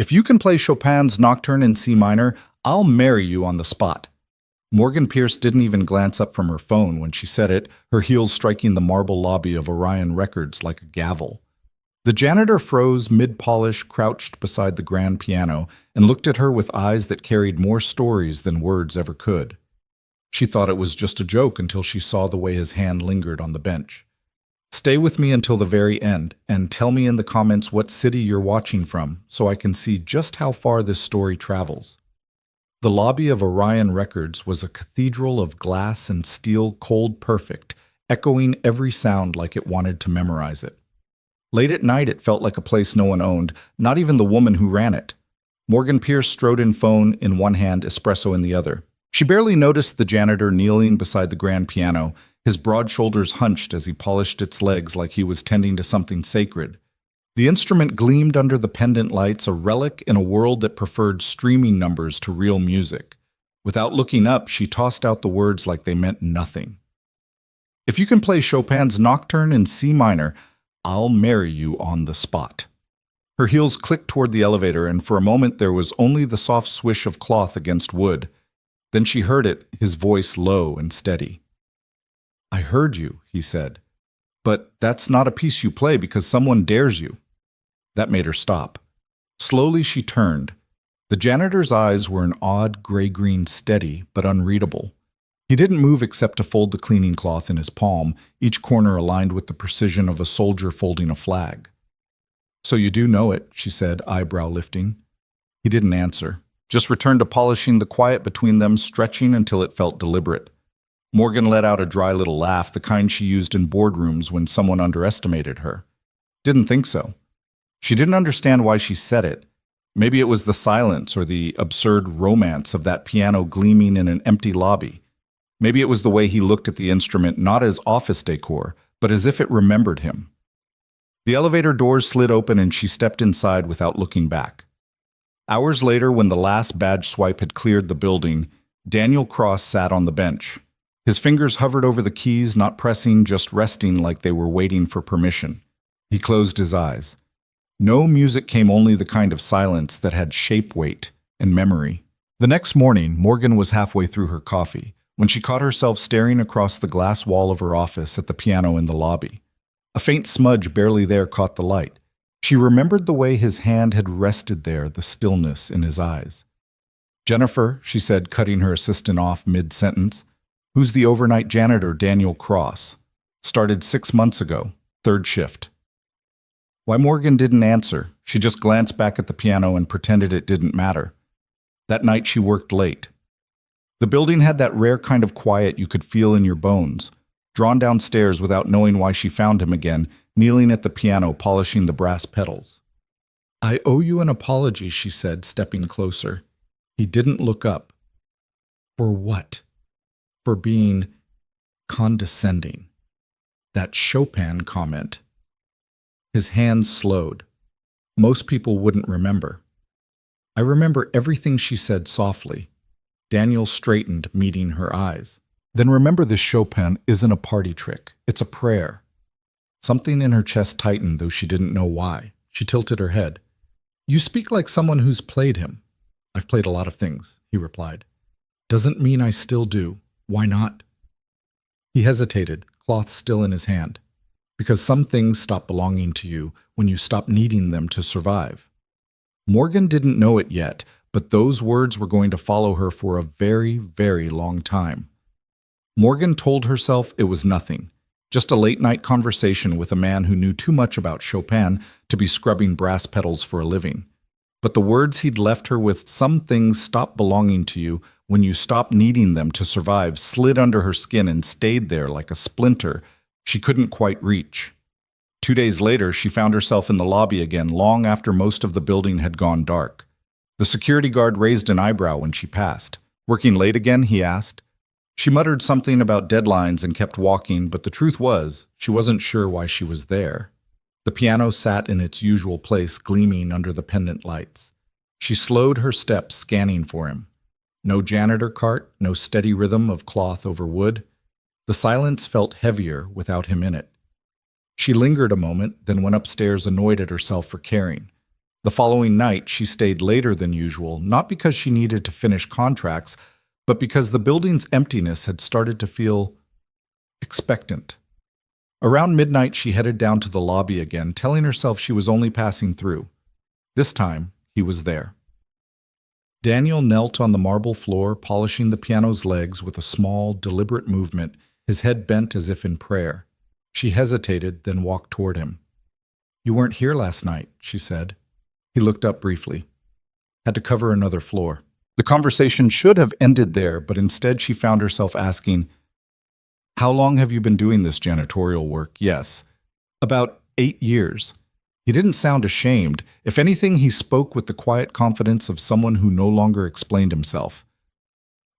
If you can play Chopin's Nocturne in C minor, I'll marry you on the spot. Morgan Pierce didn't even glance up from her phone when she said it, her heels striking the marble lobby of Orion Records like a gavel. The janitor froze mid-polish, crouched beside the grand piano, and looked at her with eyes that carried more stories than words ever could. She thought it was just a joke until she saw the way his hand lingered on the bench. Stay with me until the very end, and tell me in the comments what city you're watching from, so I can see just how far this story travels. The lobby of Orion Records was a cathedral of glass and steel, cold perfect, echoing every sound like it wanted to memorize it. Late at night, it felt like a place no one owned, not even the woman who ran it. Morgan Pierce strode in, phone in one hand, espresso in the other. She barely noticed the janitor kneeling beside the grand piano, his broad shoulders hunched as he polished its legs like he was tending to something sacred. The instrument gleamed under the pendant lights, a relic in a world that preferred streaming numbers to real music. Without looking up, she tossed out the words like they meant nothing. If you can play Chopin's Nocturne in C minor, I'll marry you on the spot. Her heels clicked toward the elevator, and for a moment there was only the soft swish of cloth against wood. Then she heard it, his voice low and steady. I heard you, he said. But that's not a piece you play because someone dares you. That made her stop. Slowly she turned. The janitor's eyes were an odd gray-green, steady but unreadable. He didn't move except to fold the cleaning cloth in his palm, each corner aligned with the precision of a soldier folding a flag. So you do know it, she said, eyebrow lifting. He didn't answer, just returned to polishing the quiet between them, stretching until it felt deliberate. Morgan let out a dry little laugh, the kind she used in boardrooms when someone underestimated her. Didn't think so. She didn't understand why she said it. Maybe it was the silence or the absurd romance of that piano gleaming in an empty lobby. Maybe it was the way he looked at the instrument not as office decor, but as if it remembered him. The elevator doors slid open and she stepped inside without looking back. Hours later, when the last badge swipe had cleared the building, Daniel Cross sat on the bench. His fingers hovered over the keys, not pressing, just resting like they were waiting for permission. He closed his eyes. No music came, only the kind of silence that had shape weight and memory. The next morning, Morgan was halfway through her coffee when she caught herself staring across the glass wall of her office at the piano in the lobby. A faint smudge barely there caught the light. She remembered the way his hand had rested there, the stillness in his eyes. Jennifer, she said, cutting her assistant off mid-sentence. Who's the overnight janitor, Daniel Cross? Started 6 months ago, third shift. Why Morgan didn't answer. She just glanced back at the piano and pretended it didn't matter. That night she worked late. The building had that rare kind of quiet you could feel in your bones. Drawn downstairs without knowing why she found him again, kneeling at the piano, polishing the brass pedals. I owe you an apology, she said, stepping closer. He didn't look up. For what? For being condescending. That Chopin comment. His hands slowed. Most people wouldn't remember. I remember everything she said softly. Daniel straightened, meeting her eyes. Then remember, this Chopin isn't a party trick. It's a prayer. Something in her chest tightened, though she didn't know why. She tilted her head. You speak like someone who's played him. I've played a lot of things, he replied. Doesn't mean I still do. Why not? He hesitated, cloth still in his hand. Because some things stop belonging to you when you stop needing them to survive. Morgan didn't know it yet, but those words were going to follow her for a very, very long time. Morgan told herself it was nothing, just a late-night conversation with a man who knew too much about Chopin to be scrubbing brass pedals for a living. But the words he'd left her with, some things stop belonging to you when you stop needing them to survive, slid under her skin and stayed there like a splinter she couldn't quite reach. 2 days later, she found herself in the lobby again, long after most of the building had gone dark. The security guard raised an eyebrow when she passed. Working late again, he asked. She muttered something about deadlines and kept walking, but the truth was, she wasn't sure why she was there. The piano sat in its usual place, gleaming under the pendant lights. She slowed her steps, scanning for him. No janitor cart, no steady rhythm of cloth over wood. The silence felt heavier without him in it. She lingered a moment, then went upstairs, annoyed at herself for caring. The following night, she stayed later than usual, not because she needed to finish contracts, but because the building's emptiness had started to feel expectant. Around midnight, she headed down to the lobby again, telling herself she was only passing through. This time, he was there. Daniel knelt on the marble floor, polishing the piano's legs with a small, deliberate movement, his head bent as if in prayer. She hesitated, then walked toward him. "You weren't here last night," she said. He looked up briefly. "Had to cover another floor." The conversation should have ended there, but instead she found herself asking, "How long have you been doing this janitorial work?" "Yes, about 8 years." He didn't sound ashamed. If anything, he spoke with the quiet confidence of someone who no longer explained himself.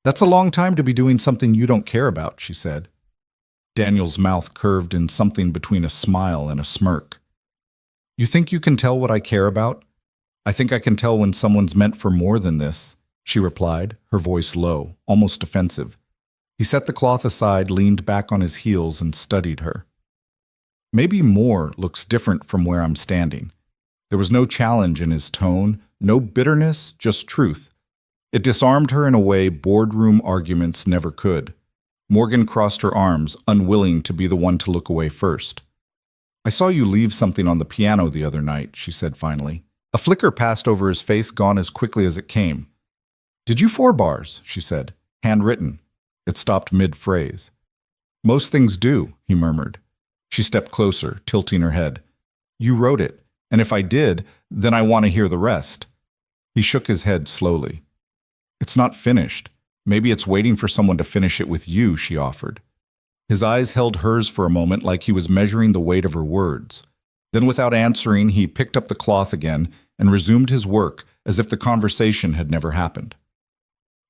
"That's a long time to be doing something you don't care about," she said. Daniel's mouth curved in something between a smile and a smirk. "You think you can tell what I care about? I think I can tell when someone's meant for more than this," she replied, her voice low, almost offensive. He set the cloth aside, leaned back on his heels, and studied her. "Maybe more looks different from where I'm standing." There was no challenge in his tone, no bitterness, just truth. It disarmed her in a way boardroom arguments never could. Morgan crossed her arms, unwilling to be the one to look away first. "I saw you leave something on the piano the other night," she said finally. A flicker passed over his face, gone as quickly as it came. "Did you 4 bars?" she said. "Handwritten." It stopped mid-phrase. "Most things do," he murmured. She stepped closer, tilting her head. "You wrote it, and if I did, then I want to hear the rest." He shook his head slowly. "It's not finished. Maybe it's waiting for someone to finish it with you," she offered. His eyes held hers for a moment like he was measuring the weight of her words. Then without answering, he picked up the cloth again and resumed his work as if the conversation had never happened.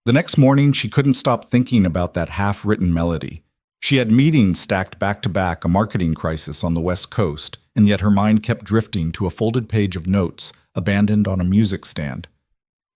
The next morning, she couldn't stop thinking about that half-written melody. She had meetings stacked back to back, a marketing crisis on the West Coast, and yet her mind kept drifting to a folded page of notes abandoned on a music stand.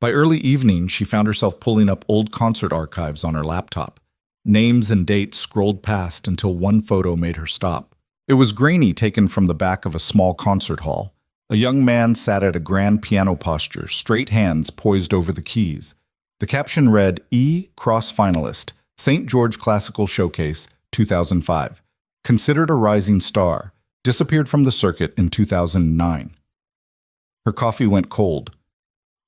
By early evening, she found herself pulling up old concert archives on her laptop. Names and dates scrolled past until one photo made her stop. It was grainy, taken from the back of a small concert hall. A young man sat at a grand piano posture, straight hands poised over the keys. The caption read, "E. Cross Finalist, St. George Classical Showcase, 2005. Considered a rising star. Disappeared from the circuit in 2009. Her coffee went cold.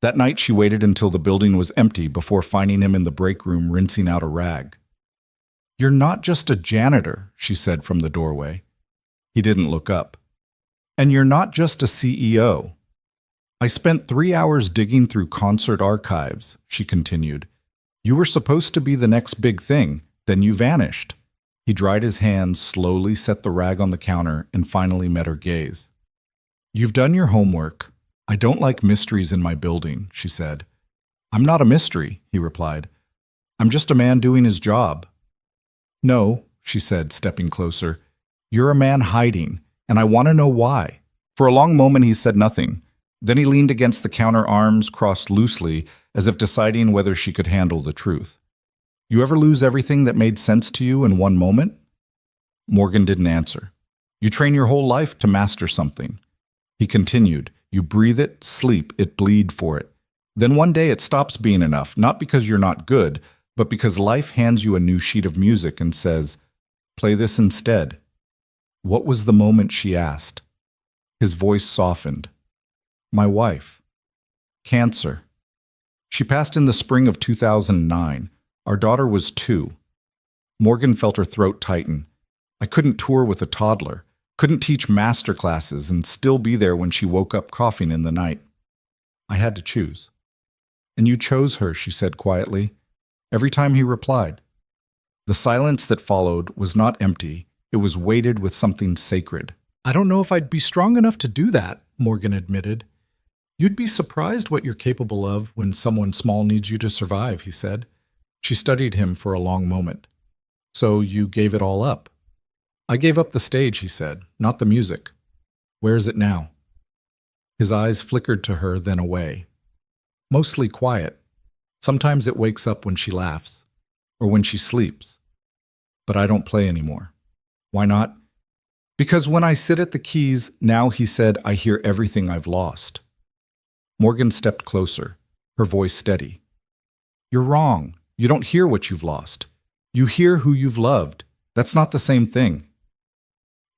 That night she waited until the building was empty before finding him in the break room rinsing out a rag. "You're not just a janitor," she said from the doorway. He didn't look up. "And you're not just a CEO. I spent 3 hours digging through concert archives," she continued. "You were supposed to be the next big thing, then you vanished." He dried his hands, slowly set the rag on the counter, and finally met her gaze. "You've done your homework. I don't like mysteries in my building," she said. "I'm not a mystery," he replied. "I'm just a man doing his job." "No," she said, stepping closer. "You're a man hiding, and I want to know why." For a long moment he said nothing. Then he leaned against the counter, arms crossed loosely, as if deciding whether she could handle the truth. "You ever lose everything that made sense to you in one moment?" Morgan didn't answer. "You train your whole life to master something." He continued. "You breathe it, sleep it, bleed for it. Then one day it stops being enough, not because you're not good, but because life hands you a new sheet of music and says, 'Play this instead.'" "What was the moment?" she asked. His voice softened. "My wife. Cancer. She passed in the spring of 2009. Our daughter was 2. Morgan felt her throat tighten. "I couldn't tour with a toddler, couldn't teach master classes and still be there when she woke up coughing in the night. I had to choose." "And you chose her," she said quietly. Every time he replied. The silence that followed was not empty, it was weighted with something sacred. "I don't know if I'd be strong enough to do that," Morgan admitted. "You'd be surprised what you're capable of when someone small needs you to survive," he said. She studied him for a long moment. "So you gave it all up?" "I gave up the stage," he said, "not the music." "Where is it now?" His eyes flickered to her, then away. "Mostly quiet. Sometimes it wakes up when she laughs, or when she sleeps. But I don't play anymore." "Why not?" "Because when I sit at the keys, now," he said, "I hear everything I've lost." Morgan stepped closer, her voice steady. You're wrong. You don't hear what you've lost. You hear who you've loved. That's not the same thing.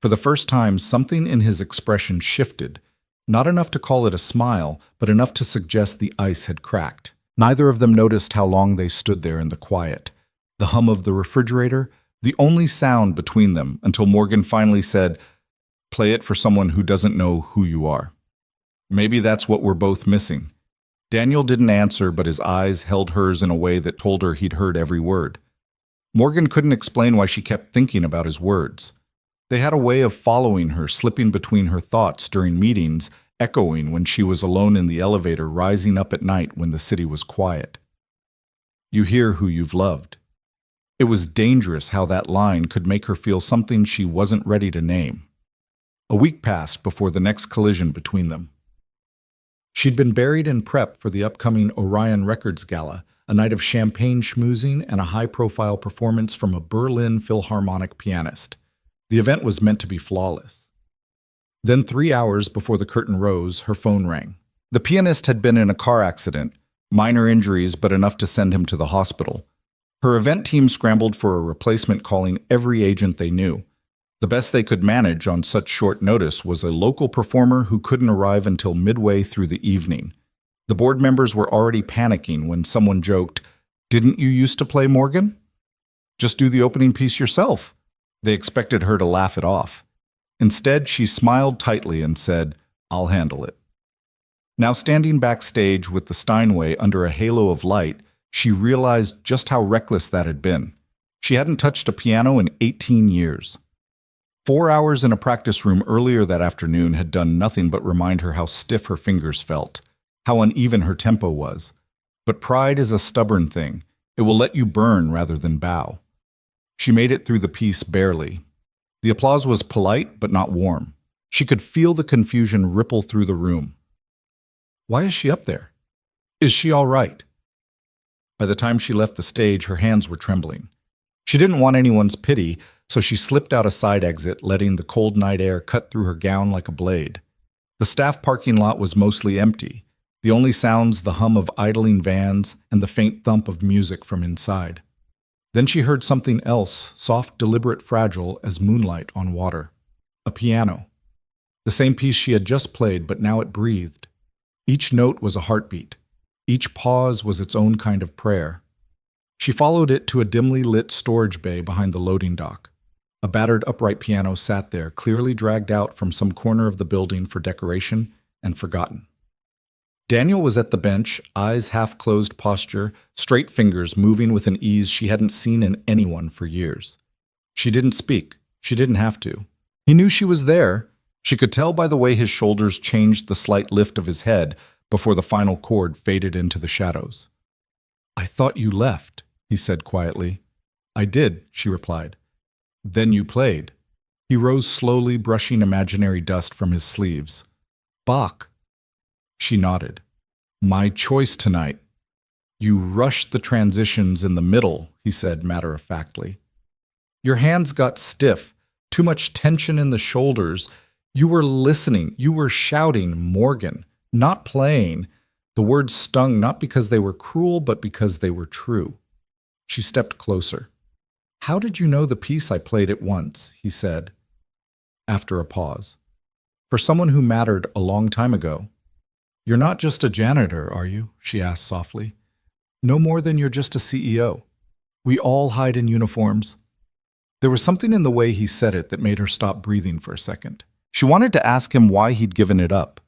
For the first time, something in his expression shifted, not enough to call it a smile, but enough to suggest the ice had cracked. Neither of them noticed how long they stood there in the quiet. The hum of the refrigerator, the only sound between them, until Morgan finally said, "Play it for someone who doesn't know who you are." Maybe that's what we're both missing. Daniel didn't answer, but his eyes held hers in a way that told her he'd heard every word. Morgan couldn't explain why she kept thinking about his words. They had a way of following her, slipping between her thoughts during meetings, echoing when she was alone in the elevator, rising up at night when the city was quiet. You hear who you've loved. It was dangerous how that line could make her feel something she wasn't ready to name. A week passed before the next collision between them. She'd been buried in prep for the upcoming Orion Records Gala, a night of champagne schmoozing and a high-profile performance from a Berlin Philharmonic pianist. The event was meant to be flawless. Then 3 hours before the curtain rose, her phone rang. The pianist had been in a car accident, minor injuries but enough to send him to the hospital. Her event team scrambled for a replacement, calling every agent they knew. The best they could manage on such short notice was a local performer who couldn't arrive until midway through the evening. The board members were already panicking when someone joked, "Didn't you used to play Morgan? Just do the opening piece yourself." They expected her to laugh it off. Instead, she smiled tightly and said, "I'll handle it." Now standing backstage with the Steinway under a halo of light, she realized just how reckless that had been. She hadn't touched a piano in 18 years. 4 hours in a practice room earlier that afternoon had done nothing but remind her how stiff her fingers felt, how uneven her tempo was. But pride is a stubborn thing. It will let you burn rather than bow. She made it through the piece barely. The applause was polite but not warm. She could feel the confusion ripple through the room. Why is she up there? Is she all right? By the time she left the stage, her hands were trembling. She didn't want anyone's pity, so she slipped out a side exit, letting the cold night air cut through her gown like a blade. The staff parking lot was mostly empty. The only sounds the hum of idling vans and the faint thump of music from inside. Then she heard something else, soft, deliberate, fragile as moonlight on water. A piano. The same piece she had just played, but now it breathed. Each note was a heartbeat. Each pause was its own kind of prayer. She followed it to a dimly lit storage bay behind the loading dock. A battered upright piano sat there, clearly dragged out from some corner of the building for decoration and forgotten. Daniel was at the bench, eyes half-closed posture, straight fingers moving with an ease she hadn't seen in anyone for years. She didn't speak. She didn't have to. He knew she was there. She could tell by the way his shoulders changed the slight lift of his head before the final chord faded into the shadows. "I thought you left," he said quietly. "I did," she replied. "Then you played." He rose slowly, brushing imaginary dust from his sleeves. "Bach." She nodded. "My choice tonight." "You rushed the transitions in the middle," he said matter-of-factly. "Your hands got stiff, too much tension in the shoulders. You were listening. You were shouting, 'Morgan,' not playing." The words stung not because they were cruel, but because they were true. She stepped closer. "How did you know the piece I played at once?" he said, after a pause. "For someone who mattered a long time ago." "You're not just a janitor, are you?" she asked softly. "No more than you're just a CEO. We all hide in uniforms." There was something in the way he said it that made her stop breathing for a second. She wanted to ask him why he'd given it up,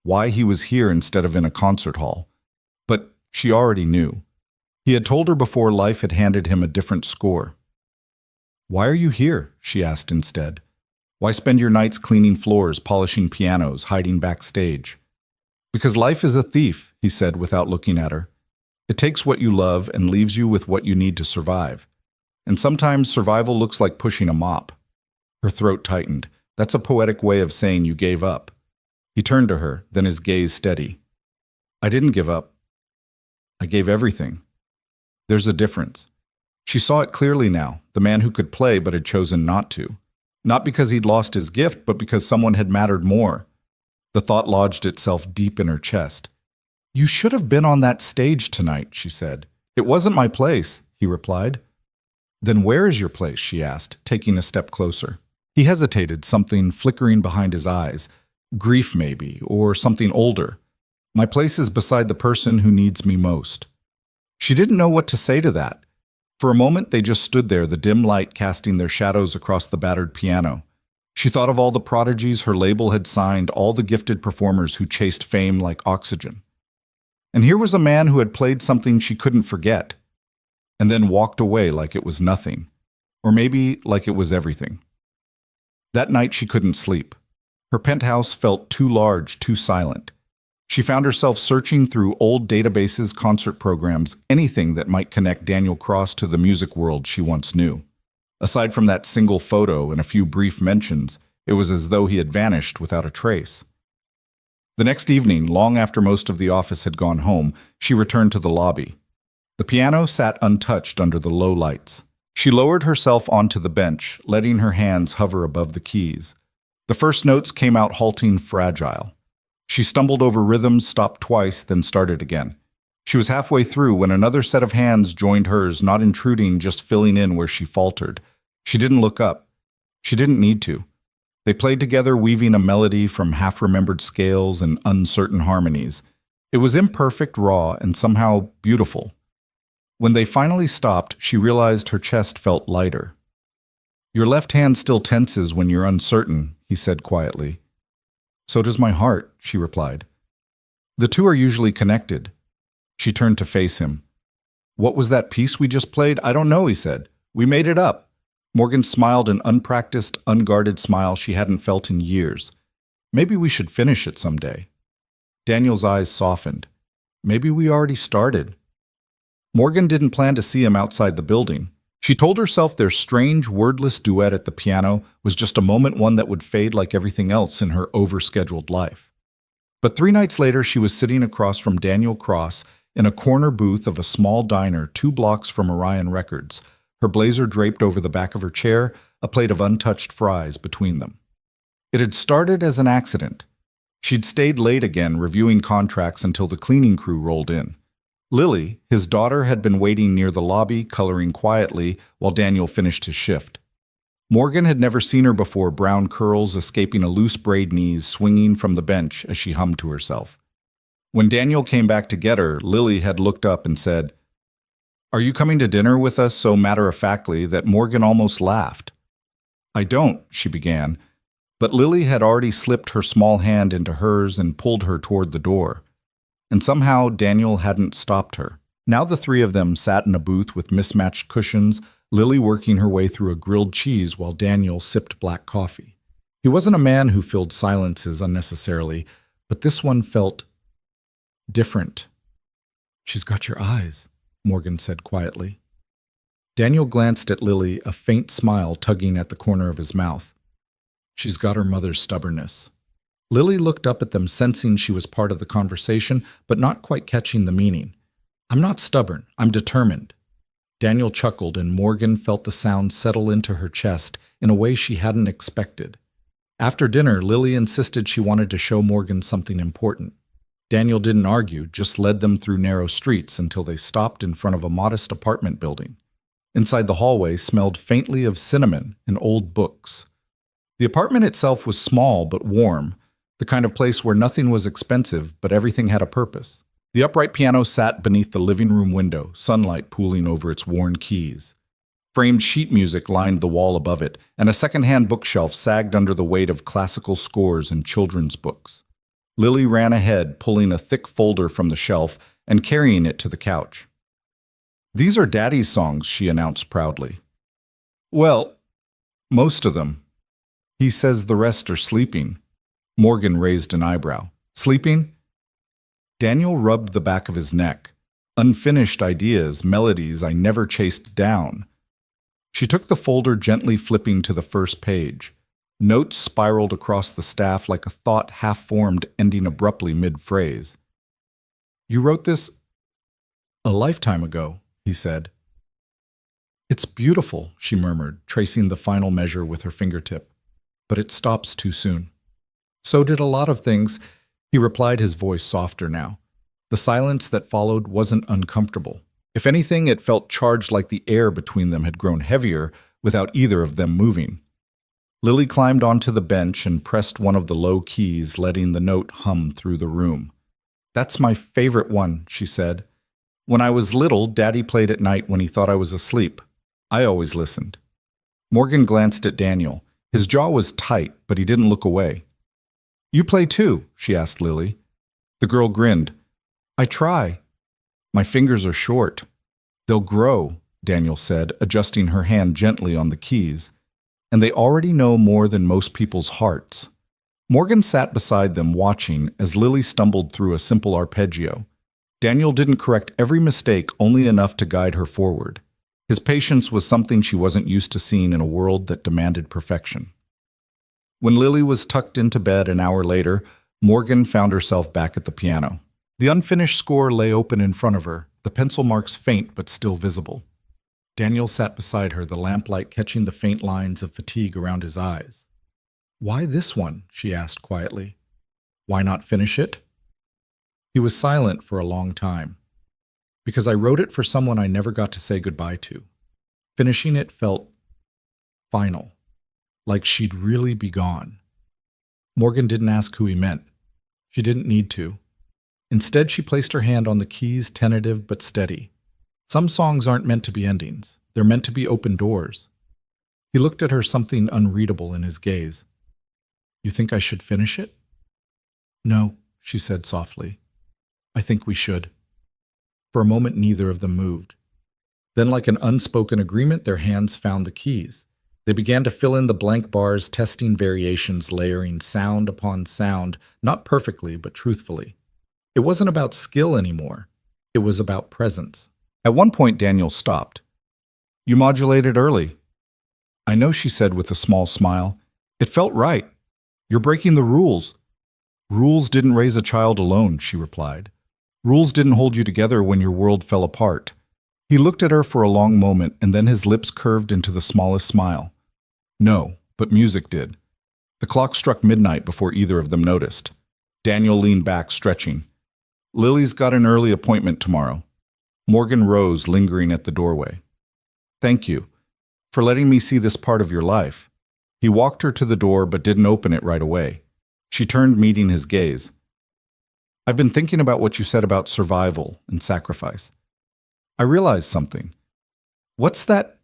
why he was here instead of in a concert hall. But she already knew. He had told her before life had handed him a different score. "Why are you here?" she asked instead. "Why spend your nights cleaning floors, polishing pianos, hiding backstage?" "Because life is a thief," he said without looking at her. "It takes what you love and leaves you with what you need to survive. And sometimes survival looks like pushing a mop." Her throat tightened. "That's a poetic way of saying you gave up." He turned to her, then his gaze steady. "I didn't give up. I gave everything." There's a difference. She saw it clearly now, the man who could play but had chosen not to. Not because he'd lost his gift, but because someone had mattered more. The thought lodged itself deep in her chest. You should have been on that stage tonight, she said. It wasn't my place, he replied. Then where is your place, she asked, taking a step closer. He hesitated, something flickering behind his eyes. Grief, maybe, or something older. My place is beside the person who needs me most. She didn't know what to say to that. For a moment, they just stood there, the dim light casting their shadows across the battered piano. She thought of all the prodigies her label had signed, all the gifted performers who chased fame like oxygen. And here was a man who had played something she couldn't forget, and then walked away like it was nothing, or maybe like it was everything. That night she couldn't sleep. Her penthouse felt too large, too silent. She found herself searching through old databases, concert programs, anything that might connect Daniel Cross to the music world she once knew. Aside from that single photo and a few brief mentions, it was as though he had vanished without a trace. The next evening, long after most of the office had gone home, she returned to the lobby. The piano sat untouched under the low lights. She lowered herself onto the bench, letting her hands hover above the keys. The first notes came out halting, fragile. She stumbled over rhythms, stopped twice, then started again. She was halfway through when another set of hands joined hers, not intruding, just filling in where she faltered. She didn't look up. She didn't need to. They played together, weaving a melody from half-remembered scales and uncertain harmonies. It was imperfect, raw, and somehow beautiful. When they finally stopped, she realized her chest felt lighter. Your left hand still tenses when you're uncertain, he said quietly. So does my heart, she replied. The two are usually connected. She turned to face him. What was that piece we just played? I don't know, he said. We made it up. Morgan smiled an unpracticed, unguarded smile she hadn't felt in years. Maybe we should finish it someday. Daniel's eyes softened. Maybe we already started. Morgan didn't plan to see him outside the building. She told herself their strange, wordless duet at the piano was just a moment, one that would fade like everything else in her overscheduled life. But 3 nights later, she was sitting across from Daniel Cross in a corner booth of a small diner 2 blocks from Orion Records, her blazer draped over the back of her chair, a plate of untouched fries between them. It had started as an accident. She'd stayed late again, reviewing contracts until the cleaning crew rolled in. Lily, his daughter, had been waiting near the lobby, coloring quietly while Daniel finished his shift. Morgan had never seen her before, brown curls escaping a loose braid knees swinging from the bench as she hummed to herself. When Daniel came back to get her, Lily had looked up and said, "Are you coming to dinner with us?" so matter-of-factly that Morgan almost laughed. "I don't," she began, but Lily had already slipped her small hand into hers and pulled her toward the door. And somehow Daniel hadn't stopped her. Now the 3 of them sat in a booth with mismatched cushions, Lily working her way through a grilled cheese while Daniel sipped black coffee. He wasn't a man who filled silences unnecessarily, but this one felt different. "She's got your eyes," Morgan said quietly. Daniel glanced at Lily, a faint smile tugging at the corner of his mouth. "She's got her mother's stubbornness." Lily looked up at them, sensing she was part of the conversation, but not quite catching the meaning. "I'm not stubborn. I'm determined." Daniel chuckled, and Morgan felt the sound settle into her chest in a way she hadn't expected. After dinner, Lily insisted she wanted to show Morgan something important. Daniel didn't argue, just led them through narrow streets until they stopped in front of a modest apartment building. Inside the hallway smelled faintly of cinnamon and old books. The apartment itself was small but warm, the kind of place where nothing was expensive, but everything had a purpose. The upright piano sat beneath the living room window, sunlight pooling over its worn keys. Framed sheet music lined the wall above it, and a second-hand bookshelf sagged under the weight of classical scores and children's books. Lily ran ahead, pulling a thick folder from the shelf and carrying it to the couch. "These are Daddy's songs," she announced proudly. "Well, most of them. He says the rest are sleeping." Morgan raised an eyebrow. "Sleeping?" Daniel rubbed the back of his neck. "Unfinished ideas, melodies I never chased down." She took the folder, gently flipping to the first page. Notes spiraled across the staff like a thought half-formed, ending abruptly mid-phrase. "You wrote this a lifetime ago," he said. "It's beautiful," she murmured, tracing the final measure with her fingertip. "But it stops too soon." "So did a lot of things," he replied, his voice softer now. The silence that followed wasn't uncomfortable. If anything, it felt charged, like the air between them had grown heavier without either of them moving. Lily climbed onto the bench and pressed one of the low keys, letting the note hum through the room. "That's my favorite one," she said. "When I was little, Daddy played at night when he thought I was asleep. I always listened." Morgan glanced at Daniel. His jaw was tight, but he didn't look away. "You play too?" she asked Lily. The girl grinned. "I try. My fingers are short." "They'll grow," Daniel said, adjusting her hand gently on the keys. "And they already know more than most people's hearts." Morgan sat beside them, watching as Lily stumbled through a simple arpeggio. Daniel didn't correct every mistake, only enough to guide her forward. His patience was something she wasn't used to seeing in a world that demanded perfection. When Lily was tucked into bed an hour later, Morgan found herself back at the piano. The unfinished score lay open in front of her, the pencil marks faint but still visible. Daniel sat beside her, the lamplight catching the faint lines of fatigue around his eyes. "Why this one?" she asked quietly. "Why not finish it?" He was silent for a long time. "Because I wrote it for someone I never got to say goodbye to. Finishing it felt final, like she'd really be gone." Morgan didn't ask who he meant. She didn't need to. Instead, she placed her hand on the keys, tentative but steady. Some songs aren't meant to be endings. They're meant to be open doors. He looked at her, something unreadable in his gaze. "You think I should finish it?" "No," she said softly. "I think we should." For a moment, neither of them moved. Then, like an unspoken agreement, their hands found the keys. They began to fill in the blank bars, testing variations, layering sound upon sound, not perfectly, but truthfully. It wasn't about skill anymore. It was about presence. At one point, Daniel stopped. "You modulated early." "I know," she said with a small smile. "It felt right. You're breaking the rules." "Rules didn't raise a child alone," she replied. "Rules didn't hold you together when your world fell apart." He looked at her for a long moment, and then his lips curved into the smallest smile. "No, but music did." The clock struck midnight before either of them noticed. Daniel leaned back, stretching. "Lily's got an early appointment tomorrow." Morgan rose, lingering at the doorway. "Thank you for letting me see this part of your life." He walked her to the door but didn't open it right away. She turned, meeting his gaze. "I've been thinking about what you said about survival and sacrifice. I realized something." "What's that?"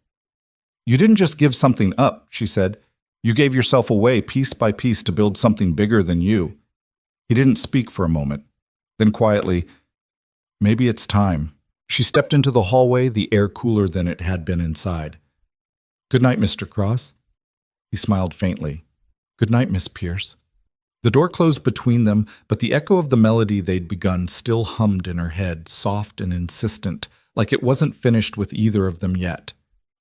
"You didn't just give something up," she said. "You gave yourself away piece by piece to build something bigger than you." He didn't speak for a moment. Then quietly, "Maybe it's time." She stepped into the hallway, the air cooler than it had been inside. "Good night, Mr. Cross." He smiled faintly. "Good night, Miss Pierce." The door closed between them, but the echo of the melody they'd begun still hummed in her head, soft and insistent, like it wasn't finished with either of them yet.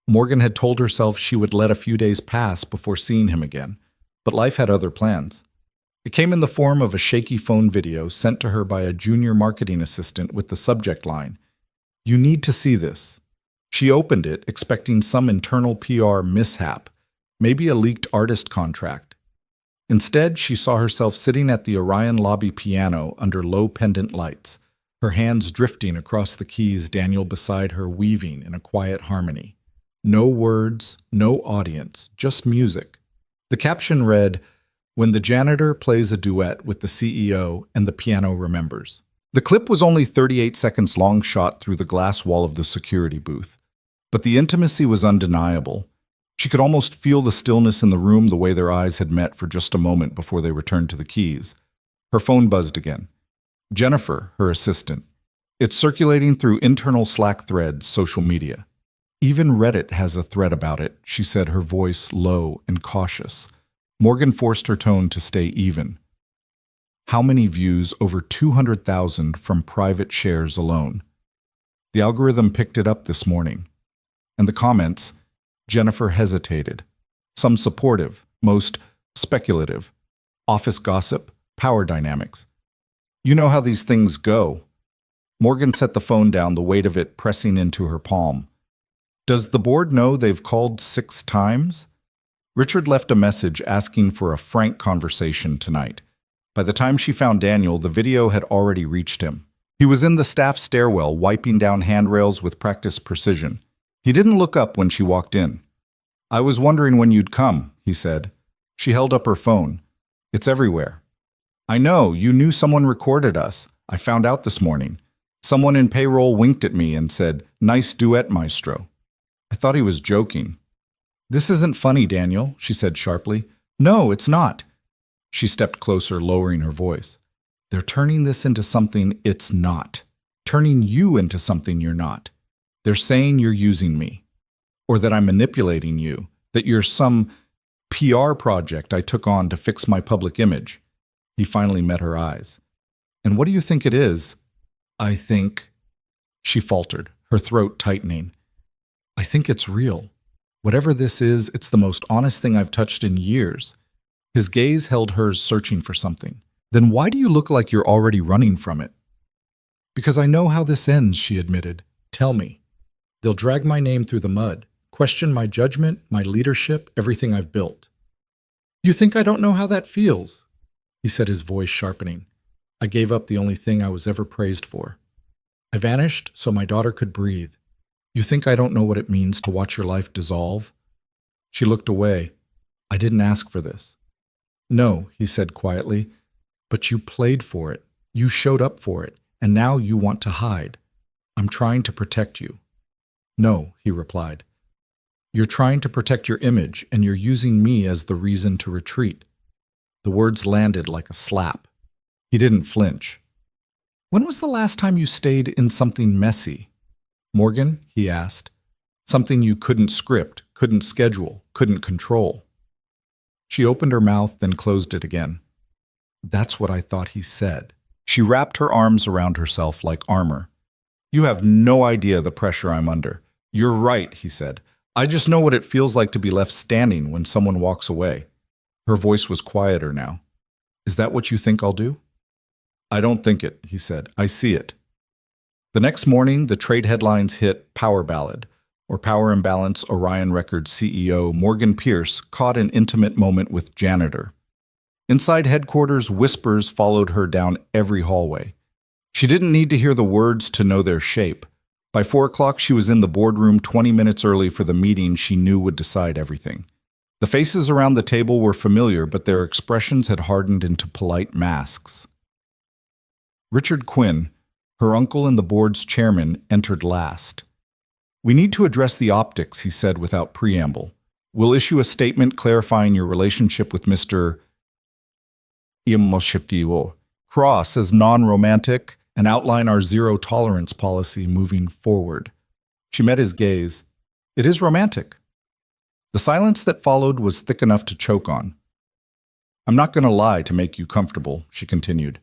Morgan had told herself she would let a few days pass before seeing him again, but life had other plans. It came in the form of a shaky phone video sent to her by a junior marketing assistant with the subject line, "You need to see this." She opened it, expecting some internal PR mishap, maybe a leaked artist contract. Instead, she saw herself sitting at the Orion lobby piano under low pendant lights, her hands drifting across the keys, Daniel beside her weaving in a quiet harmony. No words, no audience, just music. The caption read, "When the janitor plays a duet with the CEO and the piano remembers." The clip was only 38 seconds long, shot through the glass wall of the security booth. But the intimacy was undeniable. She could almost feel the stillness in the room, the way their eyes had met for just a moment before they returned to the keys. Her phone buzzed again. Jennifer, her assistant. It's circulating through internal Slack threads, social media. "Even Reddit has a thread about it," she said, her voice low and cautious. Morgan forced her tone to stay even. "How many views?" "Over 200,000 from private shares alone. The algorithm picked it up this morning." And the comments, Jennifer hesitated. Some supportive, most speculative. Office gossip, power dynamics. "You know how these things go." Morgan set the phone down, the weight of it pressing into her palm. "Does the board know they've called 6 times?" Richard left a message asking for a frank conversation tonight. By the time she found Daniel, the video had already reached him. He was in the staff stairwell, wiping down handrails with practiced precision. He didn't look up when she walked in. "I was wondering when you'd come," he said. She held up her phone. "It's everywhere." "I know, you knew someone recorded us. I found out this morning. Someone in payroll winked at me and said, 'Nice duet, maestro.' I thought he was joking." "This isn't funny, Daniel," she said sharply. "No, it's not." She stepped closer, lowering her voice. "They're turning this into something it's not. Turning you into something you're not. They're saying you're using me. Or that I'm manipulating you. That you're some PR project I took on to fix my public image." He finally met her eyes. "And what do you think it is?" "I think," she faltered, her throat tightening. "I think it's real. Whatever this is, it's the most honest thing I've touched in years." His gaze held hers, searching for something. "Then why do you look like you're already running from it?" "Because I know how this ends," she admitted. "Tell me." "They'll drag my name through the mud, question my judgment, my leadership, everything I've built." "You think I don't know how that feels?" He said, his voice sharpening. "I gave up the only thing I was ever praised for. I vanished so my daughter could breathe. You think I don't know what it means to watch your life dissolve?" She looked away. "I didn't ask for this." "No," he said quietly, "but you played for it. You showed up for it, and now you want to hide. I'm trying to protect you." "No," he replied. "You're trying to protect your image, and you're using me as the reason to retreat." The words landed like a slap. He didn't flinch. "When was the last time you stayed in something messy?" "Morgan," he asked. "Something you couldn't script, couldn't schedule, couldn't control." She opened her mouth, then closed it again. "That's what I thought he said." She wrapped her arms around herself like armor. "You have no idea the pressure I'm under." "You're right," he said. "I just know what it feels like to be left standing when someone walks away." Her voice was quieter now. "Is that what you think I'll do?" "I don't think it," he said. "I see it." The next morning, the trade headlines hit Power Ballad, or Power Imbalance. Orion Records CEO Morgan Pierce caught an intimate moment with Janitor. Inside headquarters, whispers followed her down every hallway. She didn't need to hear the words to know their shape. By 4 o'clock, she was in the boardroom 20 minutes early for the meeting she knew would decide everything. The faces around the table were familiar, but their expressions had hardened into polite masks. Richard Quinn, her uncle and the board's chairman, entered last. "We need to address the optics," he said without preamble. "We'll issue a statement clarifying your relationship with Mr. Cross as non-romantic and outline our zero-tolerance policy moving forward." She met his gaze. "It is romantic." The silence that followed was thick enough to choke on. "I'm not going to lie to make you comfortable," she continued.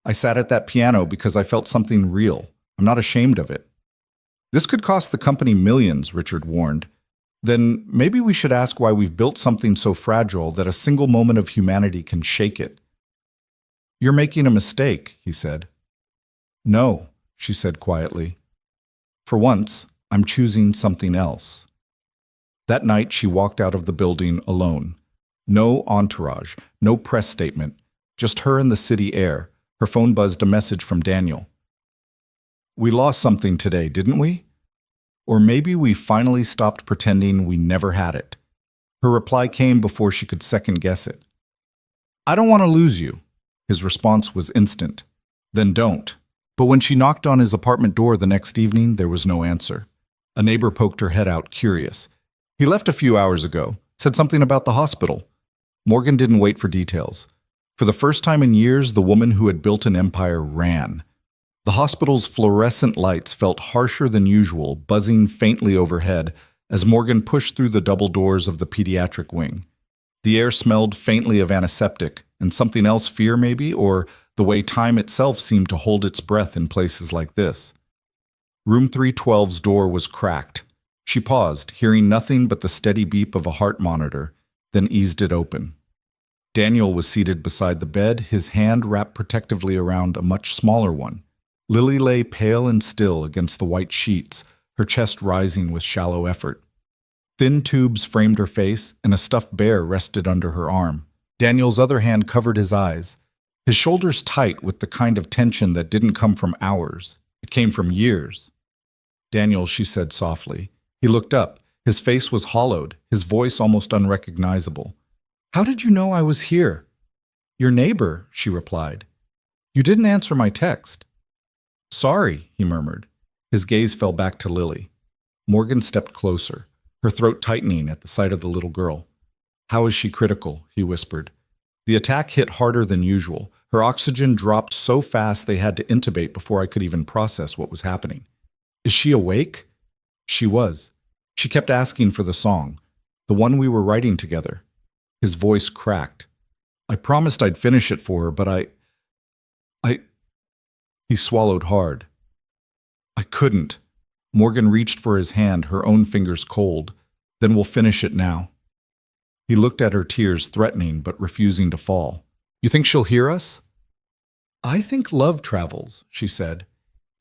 "I sat at that piano because I felt something real. I'm not ashamed of it." "This could cost the company millions," Richard warned. "Then maybe we should ask why we've built something so fragile that a single moment of humanity can shake it." "You're making a mistake," he said. "No," she said quietly. "For once, I'm choosing something else." That night, she walked out of the building alone. No entourage, no press statement, just her in the city air. Her phone buzzed a message from Daniel. "We lost something today, didn't we? Or maybe we finally stopped pretending we never had it." Her reply came before she could second-guess it. "I don't want to lose you." His response was instant. "Then don't." But when she knocked on his apartment door the next evening, there was no answer. A neighbor poked her head out, curious. "He left a few hours ago. Said something about the hospital." Morgan didn't wait for details. For the first time in years, the woman who had built an empire ran. The hospital's fluorescent lights felt harsher than usual, buzzing faintly overhead as Morgan pushed through the double doors of the pediatric wing. The air smelled faintly of antiseptic, and something else, fear maybe, or the way time itself seemed to hold its breath in places like this. Room 312's door was cracked. She paused, hearing nothing but the steady beep of a heart monitor, then eased it open. Daniel was seated beside the bed, his hand wrapped protectively around a much smaller one. Lily lay pale and still against the white sheets, her chest rising with shallow effort. Thin tubes framed her face, and a stuffed bear rested under her arm. Daniel's other hand covered his eyes. his shoulders tight with the kind of tension that didn't come from hours. It came from years. "Daniel," she said softly. He looked up. His face was hollowed, his voice almost unrecognizable. "How did you know I was here?" "Your neighbor," she replied. "You didn't answer my text." "Sorry," he murmured. His gaze fell back to Lily. Morgan stepped closer, her throat tightening at the sight of the little girl. "How is she critical?" he whispered. The attack hit harder than usual. Her oxygen dropped so fast they had to intubate before I could even process what was happening. "Is she awake?" She was. She kept asking for the song, the one we were writing together. His voice cracked. "I promised I'd finish it for her, but I... He swallowed hard. "I couldn't." Morgan reached for his hand, her own fingers cold. "Then we'll finish it now." He looked at her, tears threatening but refusing to fall. "You think she'll hear us?" "I think love travels," she said,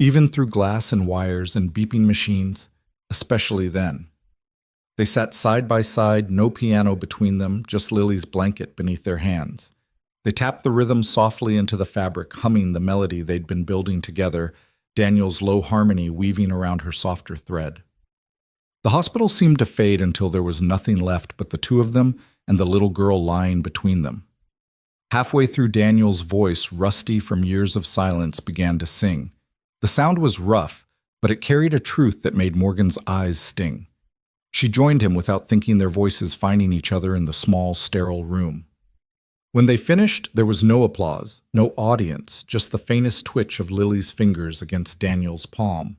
"even through glass and wires and beeping machines, especially then." They sat side by side, no piano between them, just Lily's blanket beneath their hands. They tapped the rhythm softly into the fabric, humming the melody they'd been building together, Daniel's low harmony weaving around her softer thread. The hospital seemed to fade until there was nothing left but the two of them and the little girl lying between them. Halfway through, Daniel's voice, rusty from years of silence, began to sing. The sound was rough, but it carried a truth that made Morgan's eyes sting. She joined him without thinking, their voices finding each other in the small, sterile room. When they finished, there was no applause, no audience, just the faintest twitch of Lily's fingers against Daniel's palm.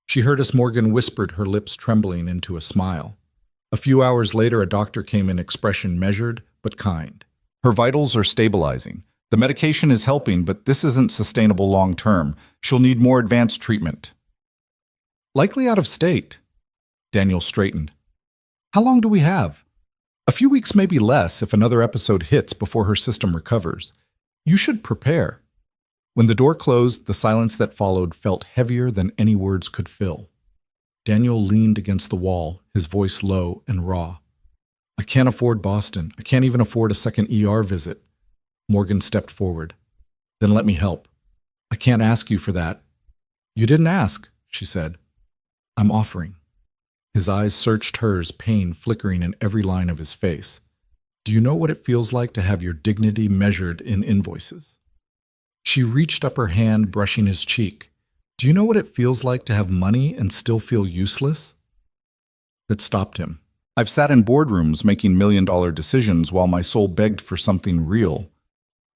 She heard as Morgan whispered, her lips trembling into a smile. A few hours later, a doctor came in, expression measured but kind. "Her vitals are stabilizing. The medication is helping, but this isn't sustainable long term. She'll need more advanced treatment." "Likely out of state." Daniel straightened. "How long do we have?" "A few weeks, maybe less, if another episode hits before her system recovers. You should prepare." When the door closed, the silence that followed felt heavier than any words could fill. Daniel leaned against the wall, his voice low and raw. "I can't afford Boston. I can't even afford a second ER visit." Morgan stepped forward. "Then let me help." "I can't ask you for that." "You didn't ask," she said. "I'm offering." His eyes searched hers, pain flickering in every line of his face. "Do you know what it feels like to have your dignity measured in invoices?" She reached up her hand, brushing his cheek. "Do you know what it feels like to have money and still feel useless?" That stopped him. "I've sat in boardrooms making million-dollar decisions while my soul begged for something real."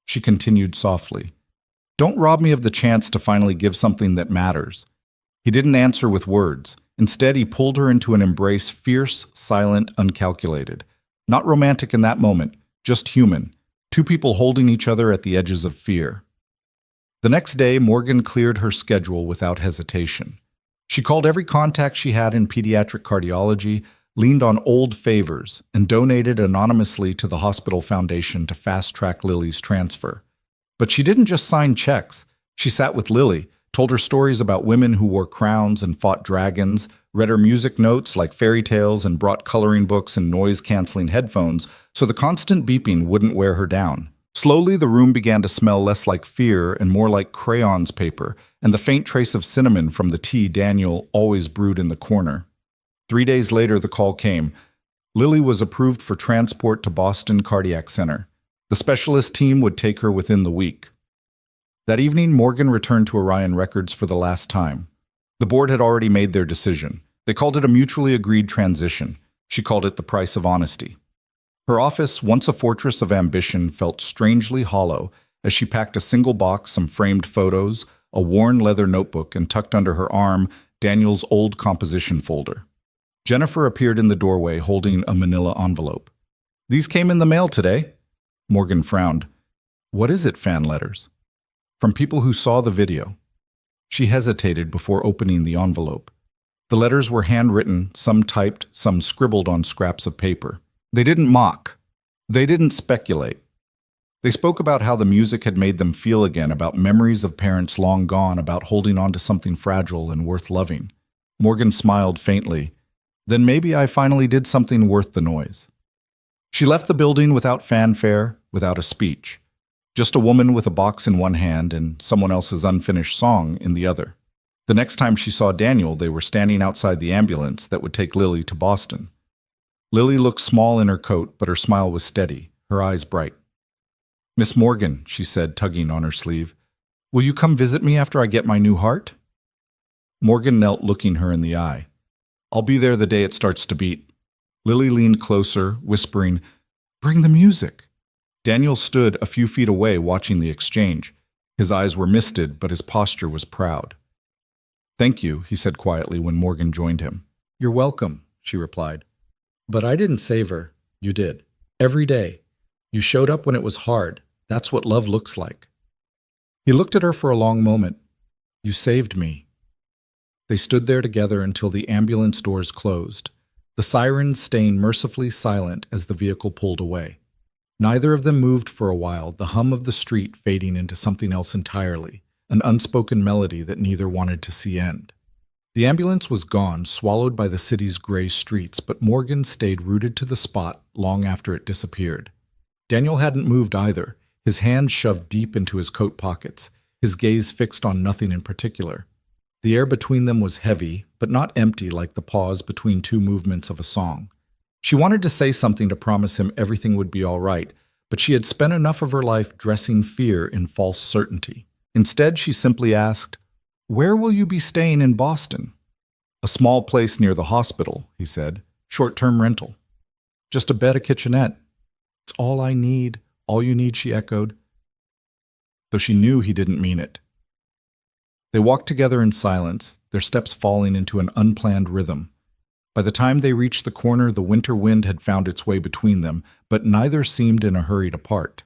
She continued softly. "Don't rob me of the chance to finally give something that matters." He didn't answer with words. Instead, he pulled her into an embrace, fierce, silent, uncalculated. Not romantic in that moment, just human. Two people holding each other at the edges of fear. The next day, Morgan cleared her schedule without hesitation. She called every contact she had in pediatric cardiology, leaned on old favors, and donated anonymously to the hospital foundation to fast-track Lily's transfer. But she didn't just sign checks. She sat with Lily, told her stories about women who wore crowns and fought dragons, read her music notes like fairy tales, and brought coloring books and noise-canceling headphones so the constant beeping wouldn't wear her down. Slowly, the room began to smell less like fear and more like crayons paper, and the faint trace of cinnamon from the tea Daniel always brewed in the corner. 3 days later, the call came. Lily was approved for transport to Boston Cardiac Center. The specialist team would take her within the week. That evening, Morgan returned to Orion Records for the last time. The board had already made their decision. They called it a mutually agreed transition. She called it the price of honesty. Her office, once a fortress of ambition, felt strangely hollow as she packed a single box, some framed photos, a worn leather notebook, and tucked under her arm Daniel's old composition folder. Jennifer appeared in the doorway holding a manila envelope. "These came in the mail today." Morgan frowned. "What is it, fan letters?" "From people who saw the video." She hesitated before opening the envelope. The letters were handwritten, some typed, some scribbled on scraps of paper. They didn't mock. They didn't speculate. They spoke about how the music had made them feel again, about memories of parents long gone, about holding on to something fragile and worth loving. Morgan smiled faintly. "Then maybe I finally did something worth the noise." She left the building without fanfare, without a speech. Just a woman with a box in one hand and someone else's unfinished song in the other. The next time she saw Daniel, they were standing outside the ambulance that would take Lily to Boston. Lily looked small in her coat, but her smile was steady, her eyes bright. "Miss Morgan," she said, tugging on her sleeve, "will you come visit me after I get my new heart?" Morgan knelt, looking her in the eye. "I'll be there the day it starts to beat." Lily leaned closer, whispering, "Bring the music." Daniel stood a few feet away watching the exchange. His eyes were misted, but his posture was proud. "Thank you," he said quietly when Morgan joined him. "You're welcome," she replied. "But I didn't save her. You did. Every day. You showed up when it was hard. That's what love looks like." He looked at her for a long moment. "You saved me." They stood there together until the ambulance doors closed, the sirens staying mercifully silent as the vehicle pulled away. Neither of them moved for a while, the hum of the street fading into something else entirely, an unspoken melody that neither wanted to see end. The ambulance was gone, swallowed by the city's gray streets, but Morgan stayed rooted to the spot long after it disappeared. Daniel hadn't moved either, his hands shoved deep into his coat pockets, his gaze fixed on nothing in particular. The air between them was heavy, but not empty like the pause between two movements of a song. She wanted to say something to promise him everything would be all right, but she had spent enough of her life dressing fear in false certainty. Instead, she simply asked, "Where will you be staying in Boston?" "A small place near the hospital," he said. "Short-term rental." "Just a bed, a kitchenette." "It's all I need, all you need," she echoed, though she knew he didn't mean it. They walked together in silence, their steps falling into an unplanned rhythm. By the time they reached the corner, the winter wind had found its way between them, but neither seemed in a hurry to part.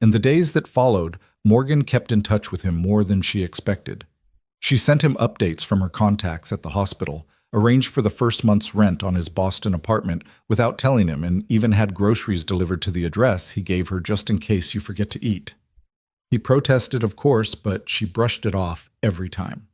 In the days that followed, Morgan kept in touch with him more than she expected. She sent him updates from her contacts at the hospital, arranged for the first month's rent on his Boston apartment without telling him, and even had groceries delivered to the address he gave her just in case you forget to eat. He protested, of course, but she brushed it off every time.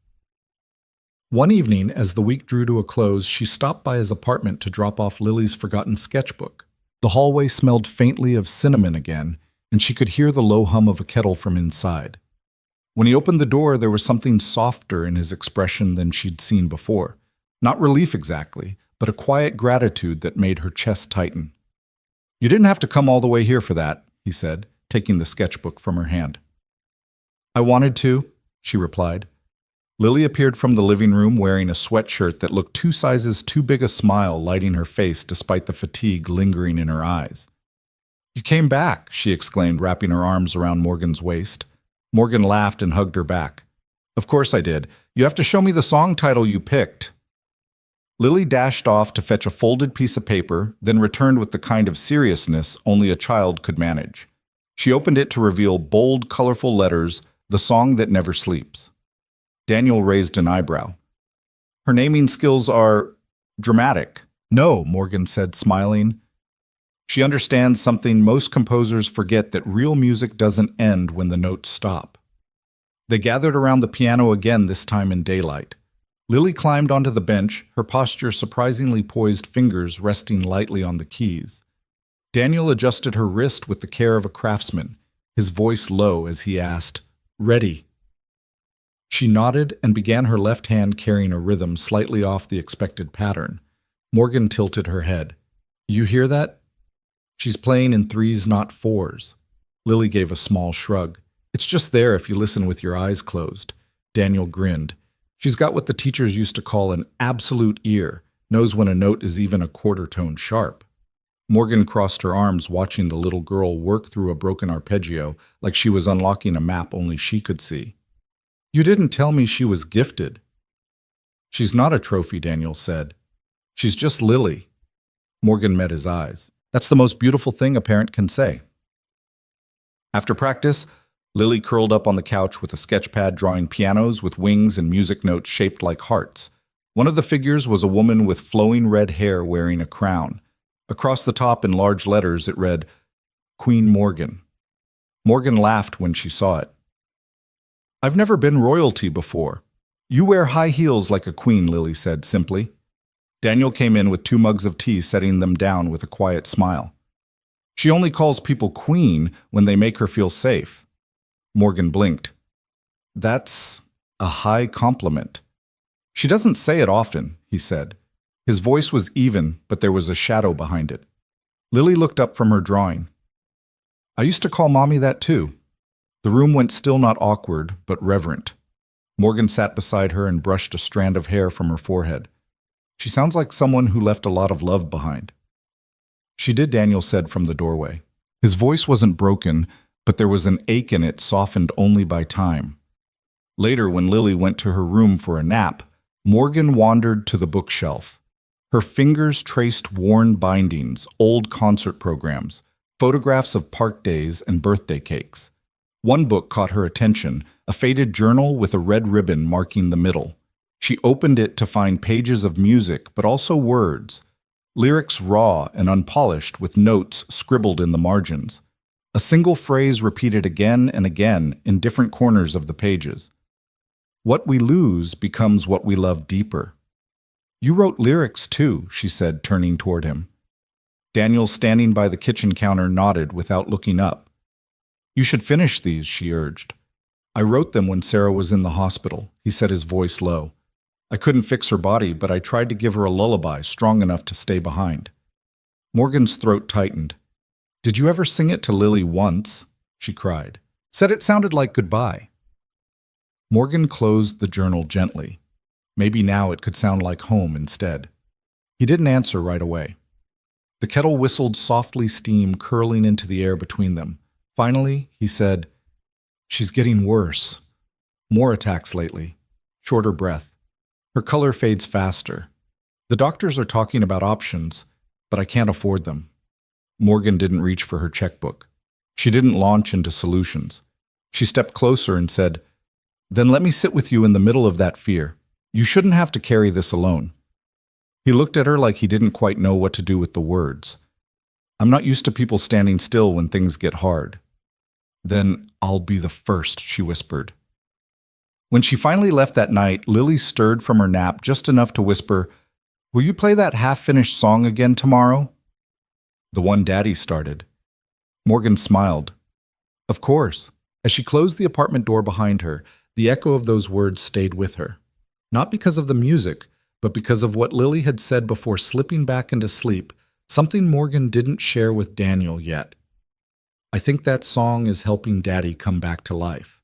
One evening, as the week drew to a close, she stopped by his apartment to drop off Lily's forgotten sketchbook. The hallway smelled faintly of cinnamon again, and she could hear the low hum of a kettle from inside. When he opened the door, there was something softer in his expression than she'd seen before. Not relief exactly, but a quiet gratitude that made her chest tighten. "You didn't have to come all the way here for that," he said, taking the sketchbook from her hand. "I wanted to," she replied. Lily appeared from the living room wearing a sweatshirt that looked 2 sizes too big a smile lighting her face despite the fatigue lingering in her eyes. "You came back," she exclaimed, wrapping her arms around Morgan's waist. Morgan laughed and hugged her back. "Of course I did. You have to show me the song title you picked." Lily dashed off to fetch a folded piece of paper, then returned with the kind of seriousness only a child could manage. She opened it to reveal bold, colorful letters, "The Song That Never Sleeps." Daniel raised an eyebrow. "Her naming skills are dramatic." "No," Morgan said, smiling. "She understands something most composers forget, that real music doesn't end when the notes stop." They gathered around the piano again, this time in daylight. Lily climbed onto the bench, her posture surprisingly poised, fingers resting lightly on the keys. Daniel adjusted her wrist with the care of a craftsman, his voice low as he asked, "Ready?" She nodded and began, her left hand carrying a rhythm slightly off the expected pattern. Morgan tilted her head. "You hear that? She's playing in 3s, not 4s. Lily gave a small shrug. "It's just there if you listen with your eyes closed." Daniel grinned. "She's got what the teachers used to call an absolute ear, knows when a note is even a quarter tone sharp." Morgan crossed her arms, watching the little girl work through a broken arpeggio like she was unlocking a map only she could see. "You didn't tell me she was gifted." "She's not a trophy," Daniel said. "She's just Lily." Morgan met his eyes. "That's the most beautiful thing a parent can say." After practice, Lily curled up on the couch with a sketchpad drawing pianos with wings and music notes shaped like hearts. One of the figures was a woman with flowing red hair wearing a crown. Across the top in large letters it read, "Queen Morgan." Morgan laughed when she saw it. "I've never been royalty before." "You wear high heels like a queen," Lily said simply. Daniel came in with 2 mugs of tea, setting them down with a quiet smile. "She only calls people queen when they make her feel safe." Morgan blinked. That's a high compliment. She doesn't say it often, he said. His voice was even, but there was a shadow behind it. Lily looked up from her drawing. I used to call Mommy that too. The room went still, not awkward, but reverent. Morgan sat beside her and brushed a strand of hair from her forehead. She sounds like someone who left a lot of love behind. She did, Daniel said from the doorway. His voice wasn't broken, but there was an ache in it softened only by time. Later, when Lily went to her room for a nap, Morgan wandered to the bookshelf. Her fingers traced worn bindings, old concert programs, photographs of park days and birthday cakes. One book caught her attention, a faded journal with a red ribbon marking the middle. She opened it to find pages of music, but also words. Lyrics raw and unpolished, with notes scribbled in the margins. A single phrase repeated again and again in different corners of the pages. What we lose becomes what we love deeper. You wrote lyrics too, she said, turning toward him. Daniel, standing by the kitchen counter, nodded without looking up. You should finish these, she urged. I wrote them when Sarah was in the hospital, he said, his voice low. I couldn't fix her body, but I tried to give her a lullaby strong enough to stay behind. Morgan's throat tightened. Did you ever sing it to Lily once? She cried. Said it sounded like goodbye. Morgan closed the journal gently. Maybe now it could sound like home instead. He didn't answer right away. The kettle whistled softly, steam curling into the air between them. Finally, he said, She's getting worse. More attacks lately. Shorter breath. Her color fades faster. The doctors are talking about options, but I can't afford them. Morgan didn't reach for her checkbook. She didn't launch into solutions. She stepped closer and said, Then let me sit with you in the middle of that fear. You shouldn't have to carry this alone. He looked at her like he didn't quite know what to do with the words. I'm not used to people standing still when things get hard. Then I'll be the first, she whispered. When she finally left that night, Lily stirred from her nap just enough to whisper, Will you play that half-finished song again tomorrow? The one Daddy started. Morgan smiled. Of course. As she closed the apartment door behind her, the echo of those words stayed with her. Not because of the music, but because of what Lily had said before slipping back into sleep, something Morgan didn't share with Daniel yet. I think that song is helping Daddy come back to life.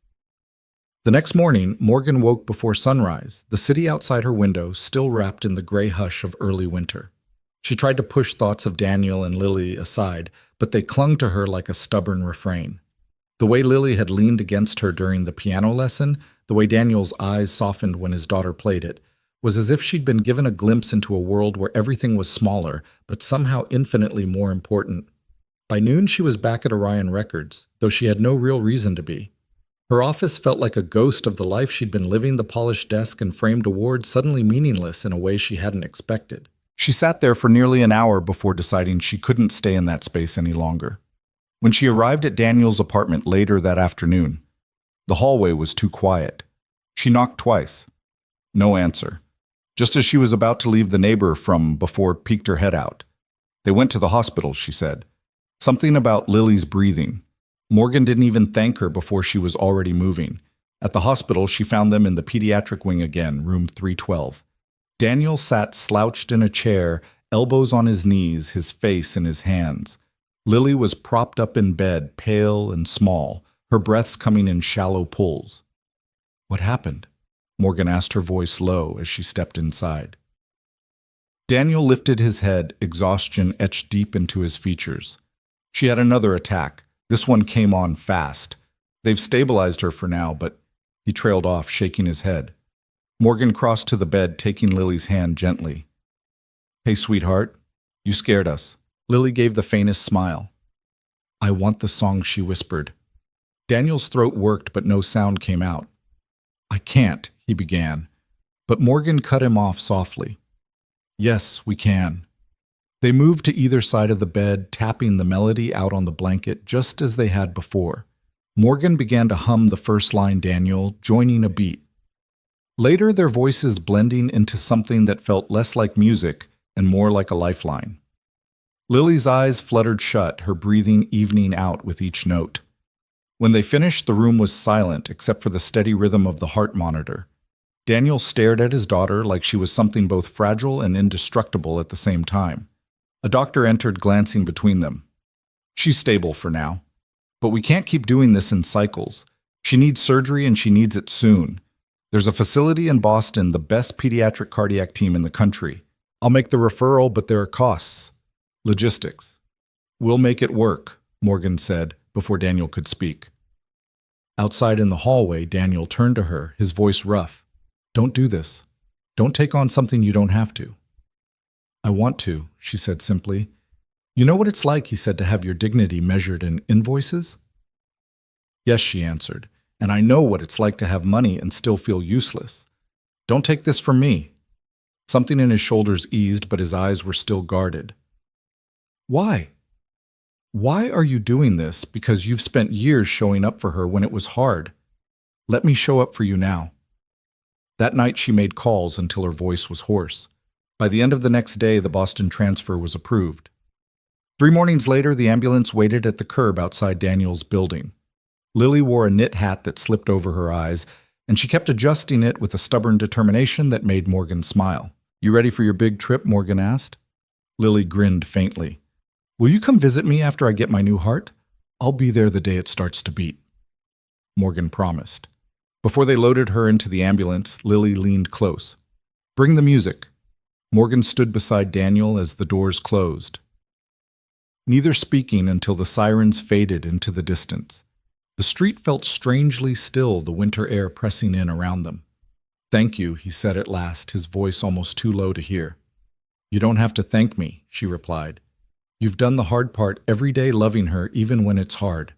The next morning, Morgan woke before sunrise, the city outside her window still wrapped in the gray hush of early winter. She tried to push thoughts of Daniel and Lily aside, but they clung to her like a stubborn refrain. The way Lily had leaned against her during the piano lesson, the way Daniel's eyes softened when his daughter played it, was as if she'd been given a glimpse into a world where everything was smaller, but somehow infinitely more important. By noon, she was back at Orion Records, though she had no real reason to be. Her office felt like a ghost of the life she'd been living, the polished desk and framed awards suddenly meaningless in a way she hadn't expected. She sat there for nearly an hour before deciding she couldn't stay in that space any longer. When she arrived at Daniel's apartment later that afternoon, the hallway was too quiet. She knocked twice. No answer. Just as she was about to leave, the neighbor from before peeked her head out. They went to the hospital, she said. Something about Lily's breathing. Morgan didn't even thank her before she was already moving. At the hospital, she found them in the pediatric wing again, room 312. Daniel sat slouched in a chair, elbows on his knees, his face in his hands. Lily was propped up in bed, pale and small, her breaths coming in shallow pulls. What happened? Morgan asked, her voice low as she stepped inside. Daniel lifted his head, exhaustion etched deep into his features. She had another attack. This one came on fast. They've stabilized her for now, but he trailed off, shaking his head. Morgan crossed to the bed, taking Lily's hand gently. Hey, sweetheart, you scared us. Lily gave the faintest smile. I want the song, she whispered. Daniel's throat worked, but no sound came out. I can't, he began, but Morgan cut him off softly. Yes, we can. They moved to either side of the bed, tapping the melody out on the blanket just as they had before. Morgan began to hum the first line, Daniel, joining a beat. Later, their voices blending into something that felt less like music and more like a lifeline. Lily's eyes fluttered shut, her breathing evening out with each note. When they finished, the room was silent except for the steady rhythm of the heart monitor. Daniel stared at his daughter like she was something both fragile and indestructible at the same time. A doctor entered, glancing between them. She's stable for now. But we can't keep doing this in cycles. She needs surgery and she needs it soon. There's a facility in Boston, the best pediatric cardiac team in the country. I'll make the referral, but there are costs. Logistics. We'll make it work, Morgan said before Daniel could speak. Outside in the hallway, Daniel turned to her, his voice rough. Don't do this. Don't take on something you don't have to. I want to, she said simply. You know what it's like, he said, to have your dignity measured in invoices? Yes, she answered, and I know what it's like to have money and still feel useless. Don't take this from me. Something in his shoulders eased, but his eyes were still guarded. Why? Why are you doing this? Because you've spent years showing up for her when it was hard. Let me show up for you now. That night she made calls until her voice was hoarse. By the end of the next day, the Boston transfer was approved. 3 mornings later, the ambulance waited at the curb outside Daniel's building. Lily wore a knit hat that slipped over her eyes, and she kept adjusting it with a stubborn determination that made Morgan smile. You ready for your big trip? Morgan asked. Lily grinned faintly. Will you come visit me after I get my new heart? I'll be there the day it starts to beat. Morgan promised. Before they loaded her into the ambulance, Lily leaned close. Bring the music. Morgan stood beside Daniel as the doors closed. Neither speaking until the sirens faded into the distance. The street felt strangely still, the winter air pressing in around them. Thank you, he said at last, his voice almost too low to hear. You don't have to thank me, she replied. You've done the hard part every day, loving her even when it's hard.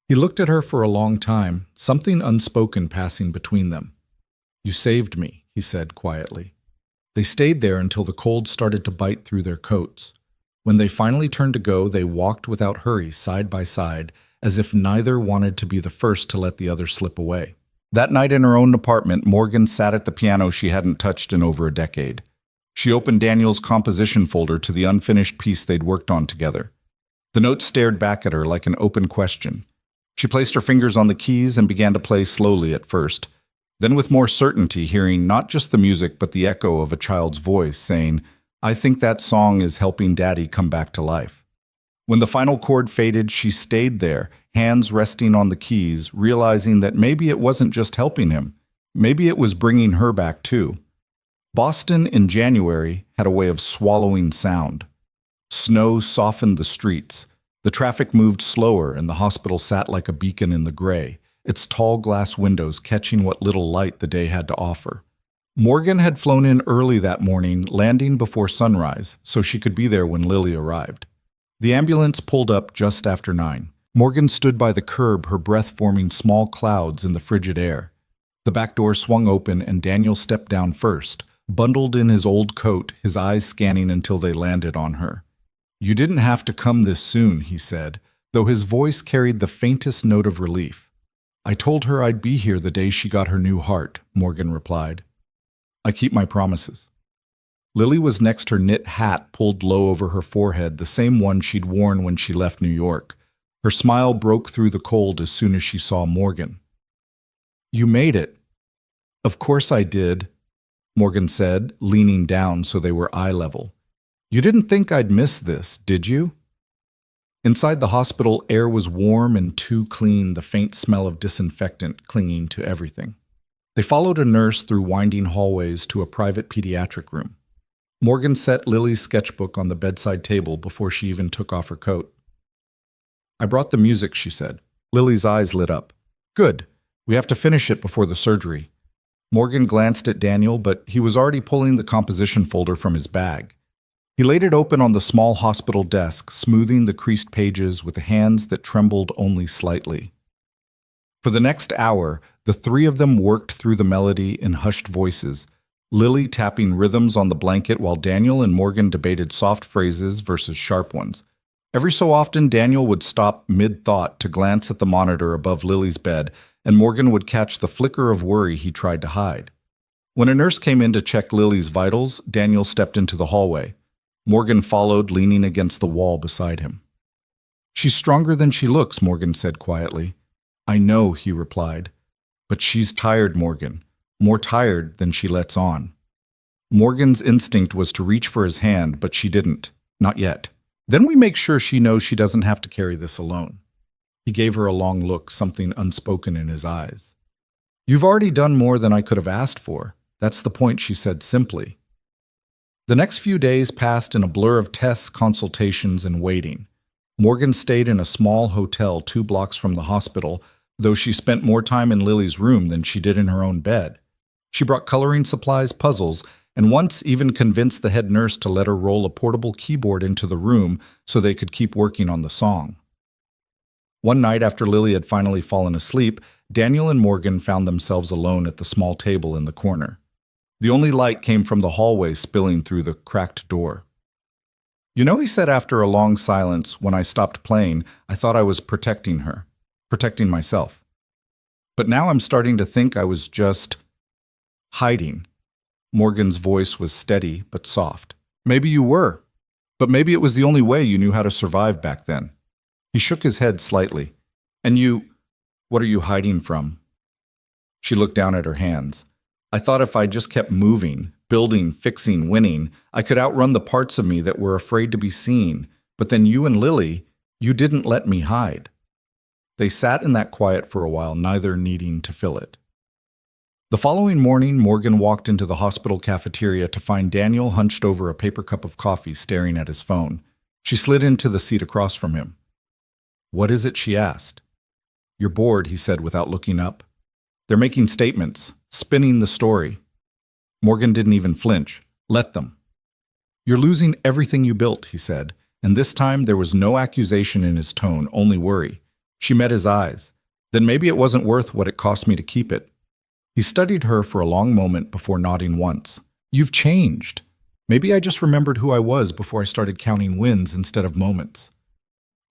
He looked at her for a long time, something unspoken passing between them. You saved me, he said quietly. They stayed there until the cold started to bite through their coats. When they finally turned to go, they walked without hurry, side by side, as if neither wanted to be the first to let the other slip away. That night in her own apartment, Morgan sat at the piano she hadn't touched in over a decade. She opened Daniel's composition folder to the unfinished piece they'd worked on together. The notes stared back at her like an open question. She placed her fingers on the keys and began to play slowly at first, then with more certainty, hearing not just the music but the echo of a child's voice saying, I think that song is helping Daddy come back to life. When the final chord faded, she stayed there, hands resting on the keys, realizing that maybe it wasn't just helping him. Maybe it was bringing her back too. Boston in January had a way of swallowing sound. Snow softened the streets. The traffic moved slower and the hospital sat like a beacon in the gray, its tall glass windows catching what little light the day had to offer. Morgan had flown in early that morning, landing before sunrise, so she could be there when Lily arrived. The ambulance pulled up just after 9. Morgan stood by the curb, her breath forming small clouds in the frigid air. The back door swung open and Daniel stepped down first, bundled in his old coat, his eyes scanning until they landed on her. You didn't have to come this soon, he said, though his voice carried the faintest note of relief. I told her I'd be here the day she got her new heart, Morgan replied. I keep my promises. Lily was next, her knit hat pulled low over her forehead, the same one she'd worn when she left New York. Her smile broke through the cold as soon as she saw Morgan. You made it. Of course I did, Morgan said, leaning down so they were eye level. You didn't think I'd miss this, did you? Inside the hospital, air was warm and too clean, the faint smell of disinfectant clinging to everything. They followed a nurse through winding hallways to a private pediatric room. Morgan set Lily's sketchbook on the bedside table before she even took off her coat. I brought the music, she said. Lily's eyes lit up. Good. We have to finish it before the surgery. Morgan glanced at Daniel, but he was already pulling the composition folder from his bag. He laid it open on the small hospital desk, smoothing the creased pages with hands that trembled only slightly. For the next hour, the three of them worked through the melody in hushed voices, Lily tapping rhythms on the blanket while Daniel and Morgan debated soft phrases versus sharp ones. Every so often, Daniel would stop mid-thought to glance at the monitor above Lily's bed, and Morgan would catch the flicker of worry he tried to hide. When a nurse came in to check Lily's vitals, Daniel stepped into the hallway. Morgan followed, leaning against the wall beside him. She's stronger than she looks, Morgan said quietly. I know, he replied. But she's tired, Morgan. More tired than she lets on. Morgan's instinct was to reach for his hand, but she didn't. Not yet. Then we make sure she knows she doesn't have to carry this alone. He gave her a long look, something unspoken in his eyes. You've already done more than I could have asked for. That's the point, she said simply. The next few days passed in a blur of tests, consultations, and waiting. Morgan stayed in a small hotel 2 blocks from the hospital, though she spent more time in Lily's room than she did in her own bed. She brought coloring supplies, puzzles, and once even convinced the head nurse to let her roll a portable keyboard into the room so they could keep working on the song. One night after Lily had finally fallen asleep, Daniel and Morgan found themselves alone at the small table in the corner. The only light came from the hallway spilling through the cracked door. You know, he said after a long silence, when I stopped playing, I thought I was protecting her, protecting myself. But now I'm starting to think I was just hiding. Morgan's voice was steady but soft. Maybe you were, but maybe it was the only way you knew how to survive back then. He shook his head slightly. And you, what are you hiding from? She looked down at her hands. I thought if I just kept moving, building, fixing, winning, I could outrun the parts of me that were afraid to be seen. But then you and Lily, you didn't let me hide. They sat in that quiet for a while, neither needing to fill it. The following morning, Morgan walked into the hospital cafeteria to find Daniel hunched over a paper cup of coffee staring at his phone. She slid into the seat across from him. What is it? She asked. You're bored, he said without looking up. They're making statements, spinning the story. Morgan didn't even flinch. Let them. You're losing everything you built, he said, and this time there was no accusation in his tone, only worry. She met his eyes. Then maybe it wasn't worth what it cost me to keep it. He studied her for a long moment before nodding once. You've changed. Maybe I just remembered who I was before I started counting wins instead of moments.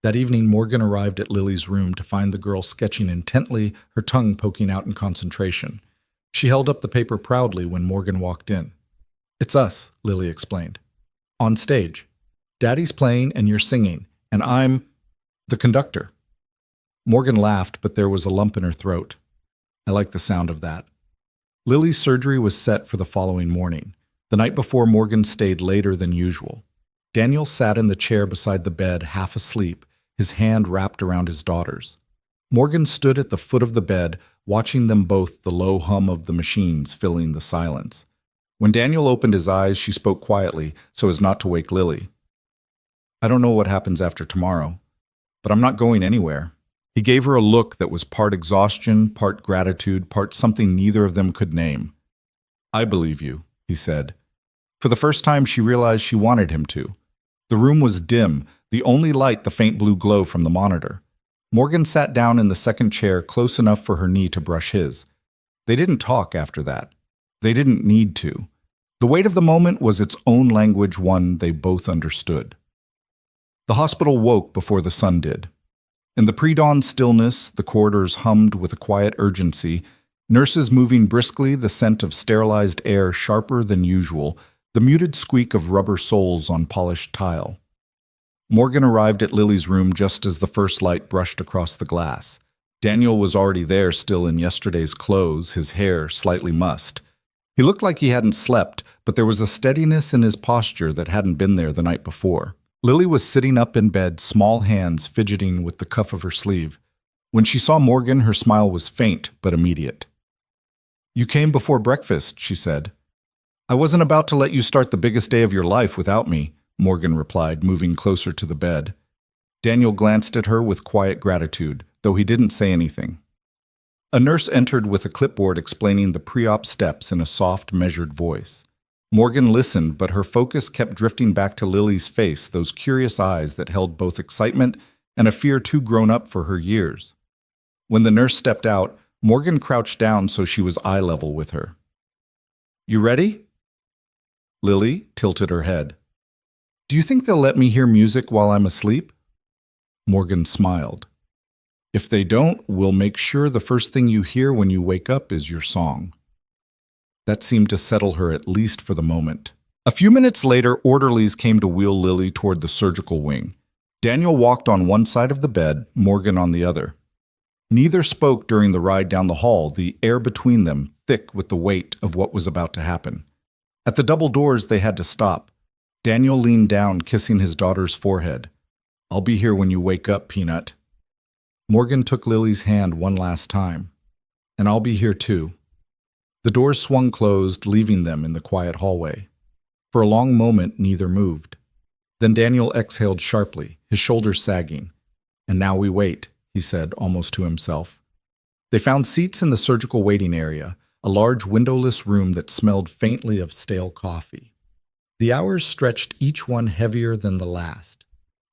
That evening, Morgan arrived at Lily's room to find the girl sketching intently, her tongue poking out in concentration. She held up the paper proudly when Morgan walked in. It's us, Lily explained. On stage. Daddy's playing and you're singing, and I'm the conductor. Morgan laughed, but there was a lump in her throat. I like the sound of that. Lily's surgery was set for the following morning. The night before, Morgan stayed later than usual. Daniel sat in the chair beside the bed, half asleep, his hand wrapped around his daughter's. Morgan stood at the foot of the bed, watching them both, the low hum of the machines filling the silence. When Daniel opened his eyes, she spoke quietly, so as not to wake Lily. I don't know what happens after tomorrow, but I'm not going anywhere. He gave her a look that was part exhaustion, part gratitude, part something neither of them could name. I believe you, he said. For the first time, she realized she wanted him to. The room was dim, the only light the faint blue glow from the monitor. Morgan sat down in the second chair close enough for her knee to brush his. They didn't talk after that. They didn't need to. The weight of the moment was its own language, one they both understood. The hospital woke before the sun did. In the pre-dawn stillness, the corridors hummed with a quiet urgency, nurses moving briskly, the scent of sterilized air sharper than usual, the muted squeak of rubber soles on polished tile. Morgan arrived at Lily's room just as the first light brushed across the glass. Daniel was already there, still in yesterday's clothes, his hair slightly mussed. He looked like he hadn't slept, but there was a steadiness in his posture that hadn't been there the night before. Lily was sitting up in bed, small hands fidgeting with the cuff of her sleeve. When she saw Morgan, her smile was faint but immediate. You came before breakfast, she said. I wasn't about to let you start the biggest day of your life without me, Morgan replied, moving closer to the bed. Daniel glanced at her with quiet gratitude, though he didn't say anything. A nurse entered with a clipboard explaining the pre-op steps in a soft, measured voice. Morgan listened, but her focus kept drifting back to Lily's face, those curious eyes that held both excitement and a fear too grown up for her years. When the nurse stepped out, Morgan crouched down so she was eye level with her. You ready? Lily tilted her head. Do you think they'll let me hear music while I'm asleep? Morgan smiled. If they don't, we'll make sure the first thing you hear when you wake up is your song. That seemed to settle her, at least for the moment. A few minutes later, orderlies came to wheel Lily toward the surgical wing. Daniel walked on one side of the bed, Morgan on the other. Neither spoke during the ride down the hall, the air between them thick with the weight of what was about to happen. At the double doors, they had to stop. Daniel leaned down, kissing his daughter's forehead. "I'll be here when you wake up, Peanut." Morgan took Lily's hand one last time. "And I'll be here too." The doors swung closed, leaving them in the quiet hallway. For a long moment, neither moved. Then Daniel exhaled sharply, his shoulders sagging. "And now we wait," he said, almost to himself. They found seats in the surgical waiting area, a large windowless room that smelled faintly of stale coffee. The hours stretched, each one heavier than the last.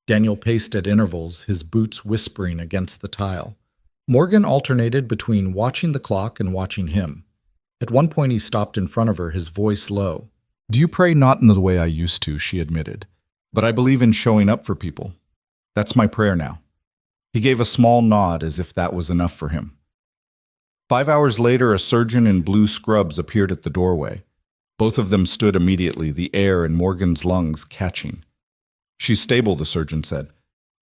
Daniel paced at intervals, his boots whispering against the tile. Morgan alternated between watching the clock and watching him. At one point he stopped in front of her, his voice low. "Do you pray? Not in the way I used to," she admitted. "But I believe in showing up for people. That's my prayer now." He gave a small nod as if that was enough for him. 5 hours later, a surgeon in blue scrubs appeared at the doorway. Both of them stood immediately, the air in Morgan's lungs catching. "She's stable," the surgeon said.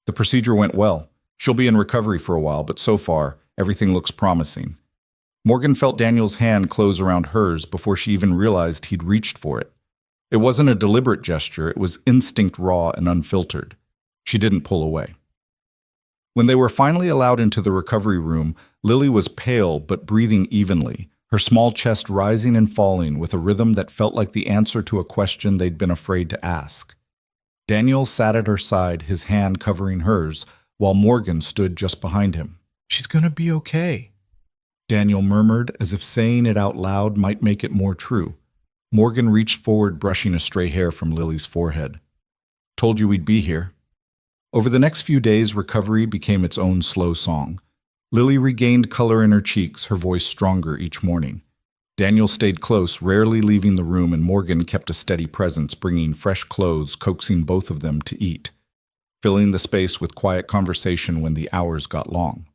"The procedure went well. She'll be in recovery for a while, but so far, everything looks promising." Morgan felt Daniel's hand close around hers before she even realized he'd reached for it. It wasn't a deliberate gesture, it was instinct raw and unfiltered. She didn't pull away. When they were finally allowed into the recovery room, Lily was pale but breathing evenly, her small chest rising and falling with a rhythm that felt like the answer to a question they'd been afraid to ask. Daniel sat at her side, his hand covering hers, while Morgan stood just behind him. "She's gonna be okay," Daniel murmured, as if saying it out loud might make it more true. Morgan reached forward, brushing a stray hair from Lily's forehead. "Told you we'd be here." Over the next few days, recovery became its own slow song. Lily regained color in her cheeks, her voice stronger each morning. Daniel stayed close, rarely leaving the room, and Morgan kept a steady presence, bringing fresh clothes, coaxing both of them to eat, filling the space with quiet conversation when the hours got long.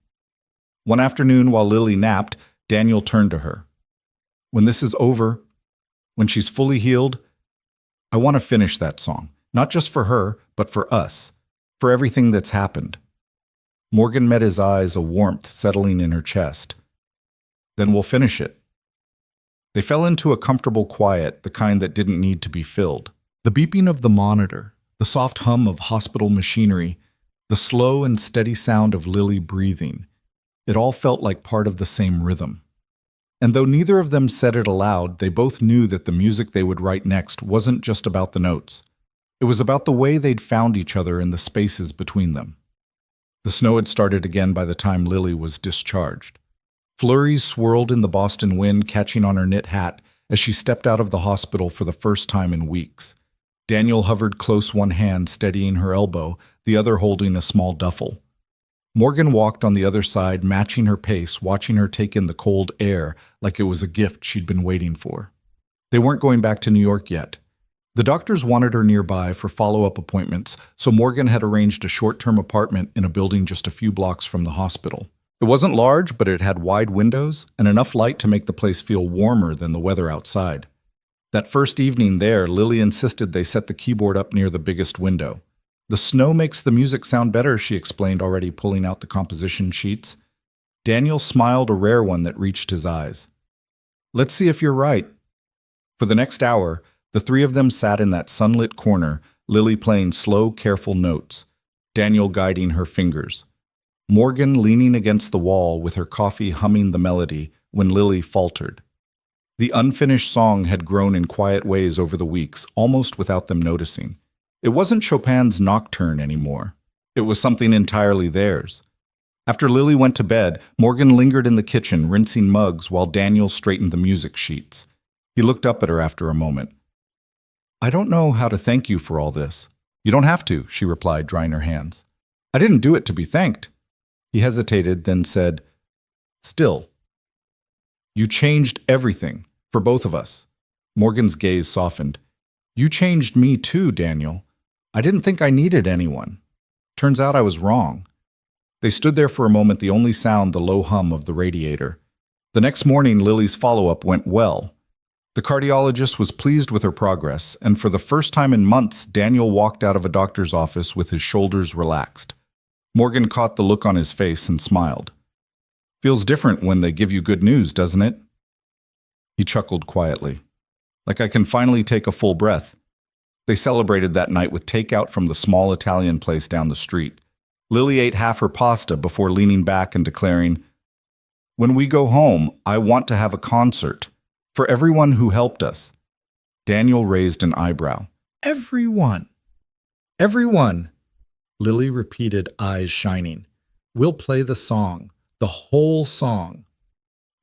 One afternoon, while Lily napped, Daniel turned to her. "When this is over, when she's fully healed, I want to finish that song, not just for her, but for us, for everything that's happened." Morgan met his eyes, a warmth settling in her chest. "Then we'll finish it." They fell into a comfortable quiet, the kind that didn't need to be filled. The beeping of the monitor, the soft hum of hospital machinery, the slow and steady sound of Lily breathing. It all felt like part of the same rhythm. And though neither of them said it aloud, they both knew that the music they would write next wasn't just about the notes. It was about the way they'd found each other in the spaces between them. The snow had started again by the time Lily was discharged. Flurries swirled in the Boston wind, catching on her knit hat as she stepped out of the hospital for the first time in weeks. Daniel hovered close, one hand steadying her elbow, the other holding a small duffel. Morgan walked on the other side, matching her pace, watching her take in the cold air like it was a gift she'd been waiting for. They weren't going back to New York yet. The doctors wanted her nearby for follow-up appointments, so Morgan had arranged a short-term apartment in a building just a few blocks from the hospital. It wasn't large, but it had wide windows and enough light to make the place feel warmer than the weather outside. That first evening there, Lily insisted they set the keyboard up near the biggest window. "The snow makes the music sound better," she explained, already pulling out the composition sheets. Daniel smiled, a rare one that reached his eyes. "Let's see if you're right." For the next hour, the three of them sat in that sunlit corner, Lily playing slow, careful notes, Daniel guiding her fingers. Morgan leaning against the wall with her coffee humming the melody when Lily faltered. The unfinished song had grown in quiet ways over the weeks, almost without them noticing. It wasn't Chopin's Nocturne anymore. It was something entirely theirs. After Lily went to bed, Morgan lingered in the kitchen, rinsing mugs while Daniel straightened the music sheets. He looked up at her after a moment. "I don't know how to thank you for all this." "You don't have to," she replied, drying her hands. "I didn't do it to be thanked." He hesitated, then said, "Still, you changed everything, for both of us." Morgan's gaze softened. "You changed me too, Daniel. I didn't think I needed anyone. Turns out I was wrong." They stood there for a moment, the only sound the low hum of the radiator. The next morning, Lily's follow-up went well. The cardiologist was pleased with her progress, and for the first time in months, Daniel walked out of a doctor's office with his shoulders relaxed. Morgan caught the look on his face and smiled. Feels different when they give you good news, doesn't it? He chuckled quietly. Like I can finally take a full breath. They celebrated that night with takeout from the small Italian place down the street. Lily ate half her pasta before leaning back and declaring, "When we go home, I want to have a concert. For everyone who helped us." Daniel raised an eyebrow. "Everyone." "Everyone," Lily repeated, eyes shining. "We'll play the song. The whole song."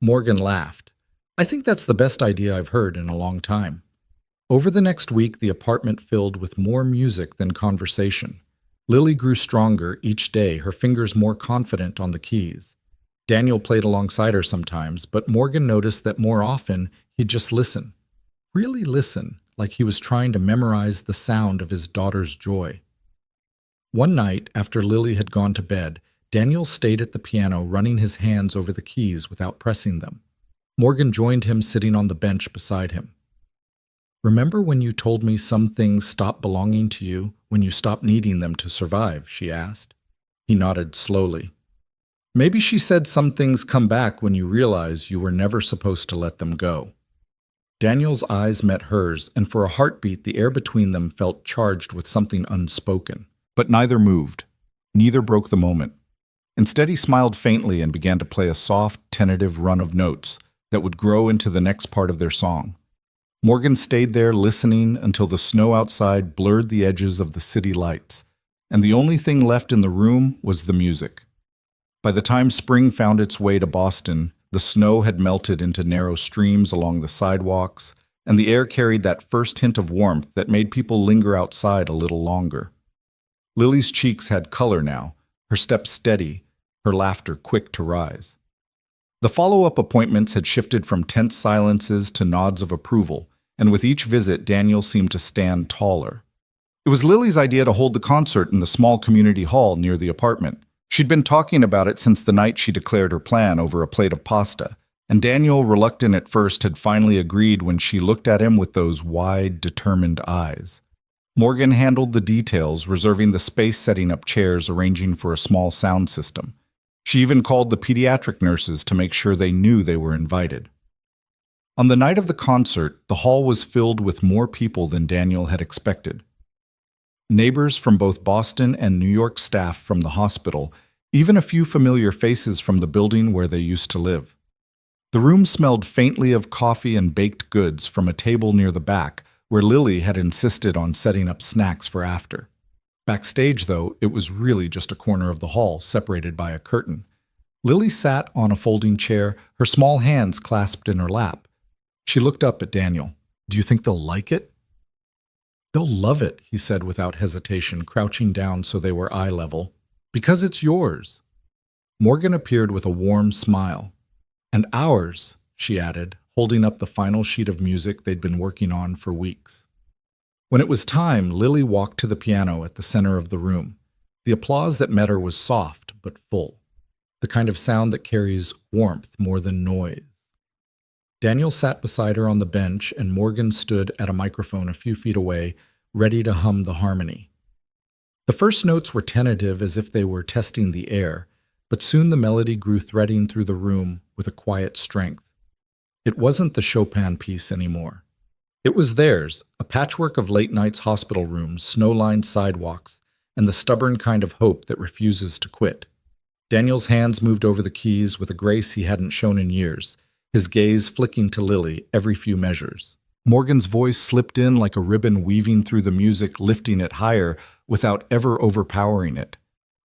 Morgan laughed. "I think that's the best idea I've heard in a long time." Over the next week, the apartment filled with more music than conversation. Lily grew stronger each day, her fingers more confident on the keys. Daniel played alongside her sometimes, but Morgan noticed that more often he'd just listen. Really listen, like he was trying to memorize the sound of his daughter's joy. One night, after Lily had gone to bed, Daniel stayed at the piano, running his hands over the keys without pressing them. Morgan joined him, sitting on the bench beside him. "Remember when you told me some things stop belonging to you when you stop needing them to survive?" she asked. He nodded slowly. "Maybe she said some things come back when you realize you were never supposed to let them go." Daniel's eyes met hers, and for a heartbeat the air between them felt charged with something unspoken. But neither moved. Neither broke the moment. Instead, he smiled faintly and began to play a soft, tentative run of notes that would grow into the next part of their song. Morgan stayed there listening until the snow outside blurred the edges of the city lights, and the only thing left in the room was the music. By the time spring found its way to Boston, the snow had melted into narrow streams along the sidewalks, and the air carried that first hint of warmth that made people linger outside a little longer. Lily's cheeks had color now, her step steady, her laughter quick to rise. The follow-up appointments had shifted from tense silences to nods of approval, and with each visit, Daniel seemed to stand taller. It was Lily's idea to hold the concert in the small community hall near the apartment. She'd been talking about it since the night she declared her plan over a plate of pasta, and Daniel, reluctant at first, had finally agreed when she looked at him with those wide, determined eyes. Morgan handled the details, reserving the space, setting up chairs, arranging for a small sound system. She even called the pediatric nurses to make sure they knew they were invited. On the night of the concert, the hall was filled with more people than Daniel had expected. Neighbors from both Boston and New York staff from the hospital, even a few familiar faces from the building where they used to live. The room smelled faintly of coffee and baked goods from a table near the back, where Lily had insisted on setting up snacks for after. Backstage, though, it was really just a corner of the hall, separated by a curtain. Lily sat on a folding chair, her small hands clasped in her lap. She looked up at Daniel. "Do you think they'll like it?" "They'll love it," he said without hesitation, crouching down so they were eye level. "Because it's yours." Morgan appeared with a warm smile. "And ours," she added, holding up the final sheet of music they'd been working on for weeks. When it was time, Lily walked to the piano at the center of the room. The applause that met her was soft but full, the kind of sound that carries warmth more than noise. Daniel sat beside her on the bench, and Morgan stood at a microphone a few feet away, ready to hum the harmony. The first notes were tentative, as if they were testing the air, but soon the melody grew threading through the room with a quiet strength. It wasn't the Chopin piece anymore. It was theirs, a patchwork of late nights, hospital rooms, snow-lined sidewalks, and the stubborn kind of hope that refuses to quit. Daniel's hands moved over the keys with a grace he hadn't shown in years, his gaze flicking to Lily every few measures. Morgan's voice slipped in like a ribbon, weaving through the music, lifting it higher without ever overpowering it.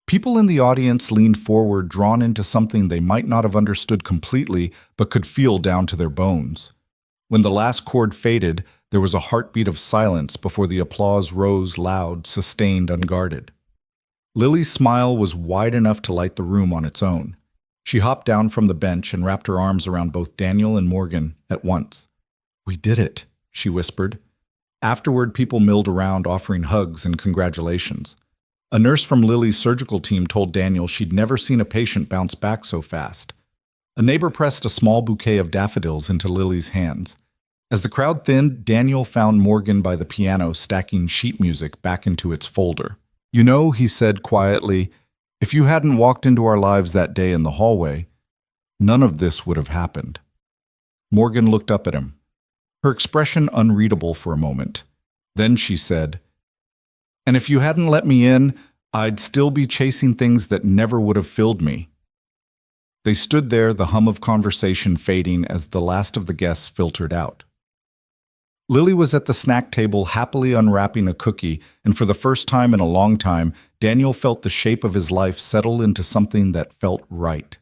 People in the audience leaned forward, drawn into something they might not have understood completely, but could feel down to their bones. When the last chord faded, there was a heartbeat of silence before the applause rose loud, sustained, unguarded. Lily's smile was wide enough to light the room on its own. She hopped down from the bench and wrapped her arms around both Daniel and Morgan at once. "We did it," she whispered. Afterward, people milled around, offering hugs and congratulations. A nurse from Lily's surgical team told Daniel she'd never seen a patient bounce back so fast. A neighbor pressed a small bouquet of daffodils into Lily's hands. As the crowd thinned, Daniel found Morgan by the piano, stacking sheet music back into its folder. "You know," he said quietly, "if you hadn't walked into our lives that day in the hallway, None of this would have happened. Morgan looked up at him, her expression unreadable for a moment. Then she said, "And if you hadn't let me in, I'd still be chasing things that never would have filled me." They stood there, the hum of conversation fading as the last of the guests filtered out. Lily was at the snack table happily unwrapping a cookie, and for the first time in a long time, Daniel felt the shape of his life settle into something that felt right.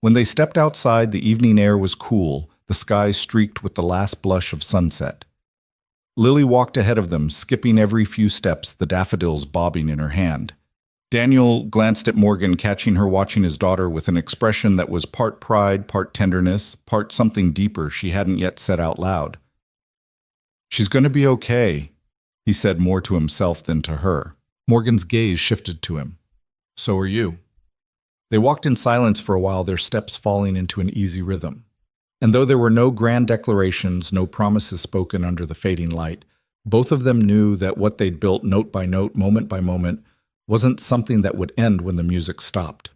When they stepped outside, the evening air was cool, the sky streaked with the last blush of sunset. Lily walked ahead of them, skipping every few steps, the daffodils bobbing in her hand. Daniel glanced at Morgan, catching her watching his daughter with an expression that was part pride, part tenderness, part something deeper she hadn't yet said out loud. "She's going to be okay," he said more to himself than to her. Morgan's gaze shifted to him. "So are you." They walked in silence for a while, their steps falling into an easy rhythm. And though there were no grand declarations, no promises spoken under the fading light, both of them knew that what they'd built note by note, moment by moment, wasn't something that would end when the music stopped.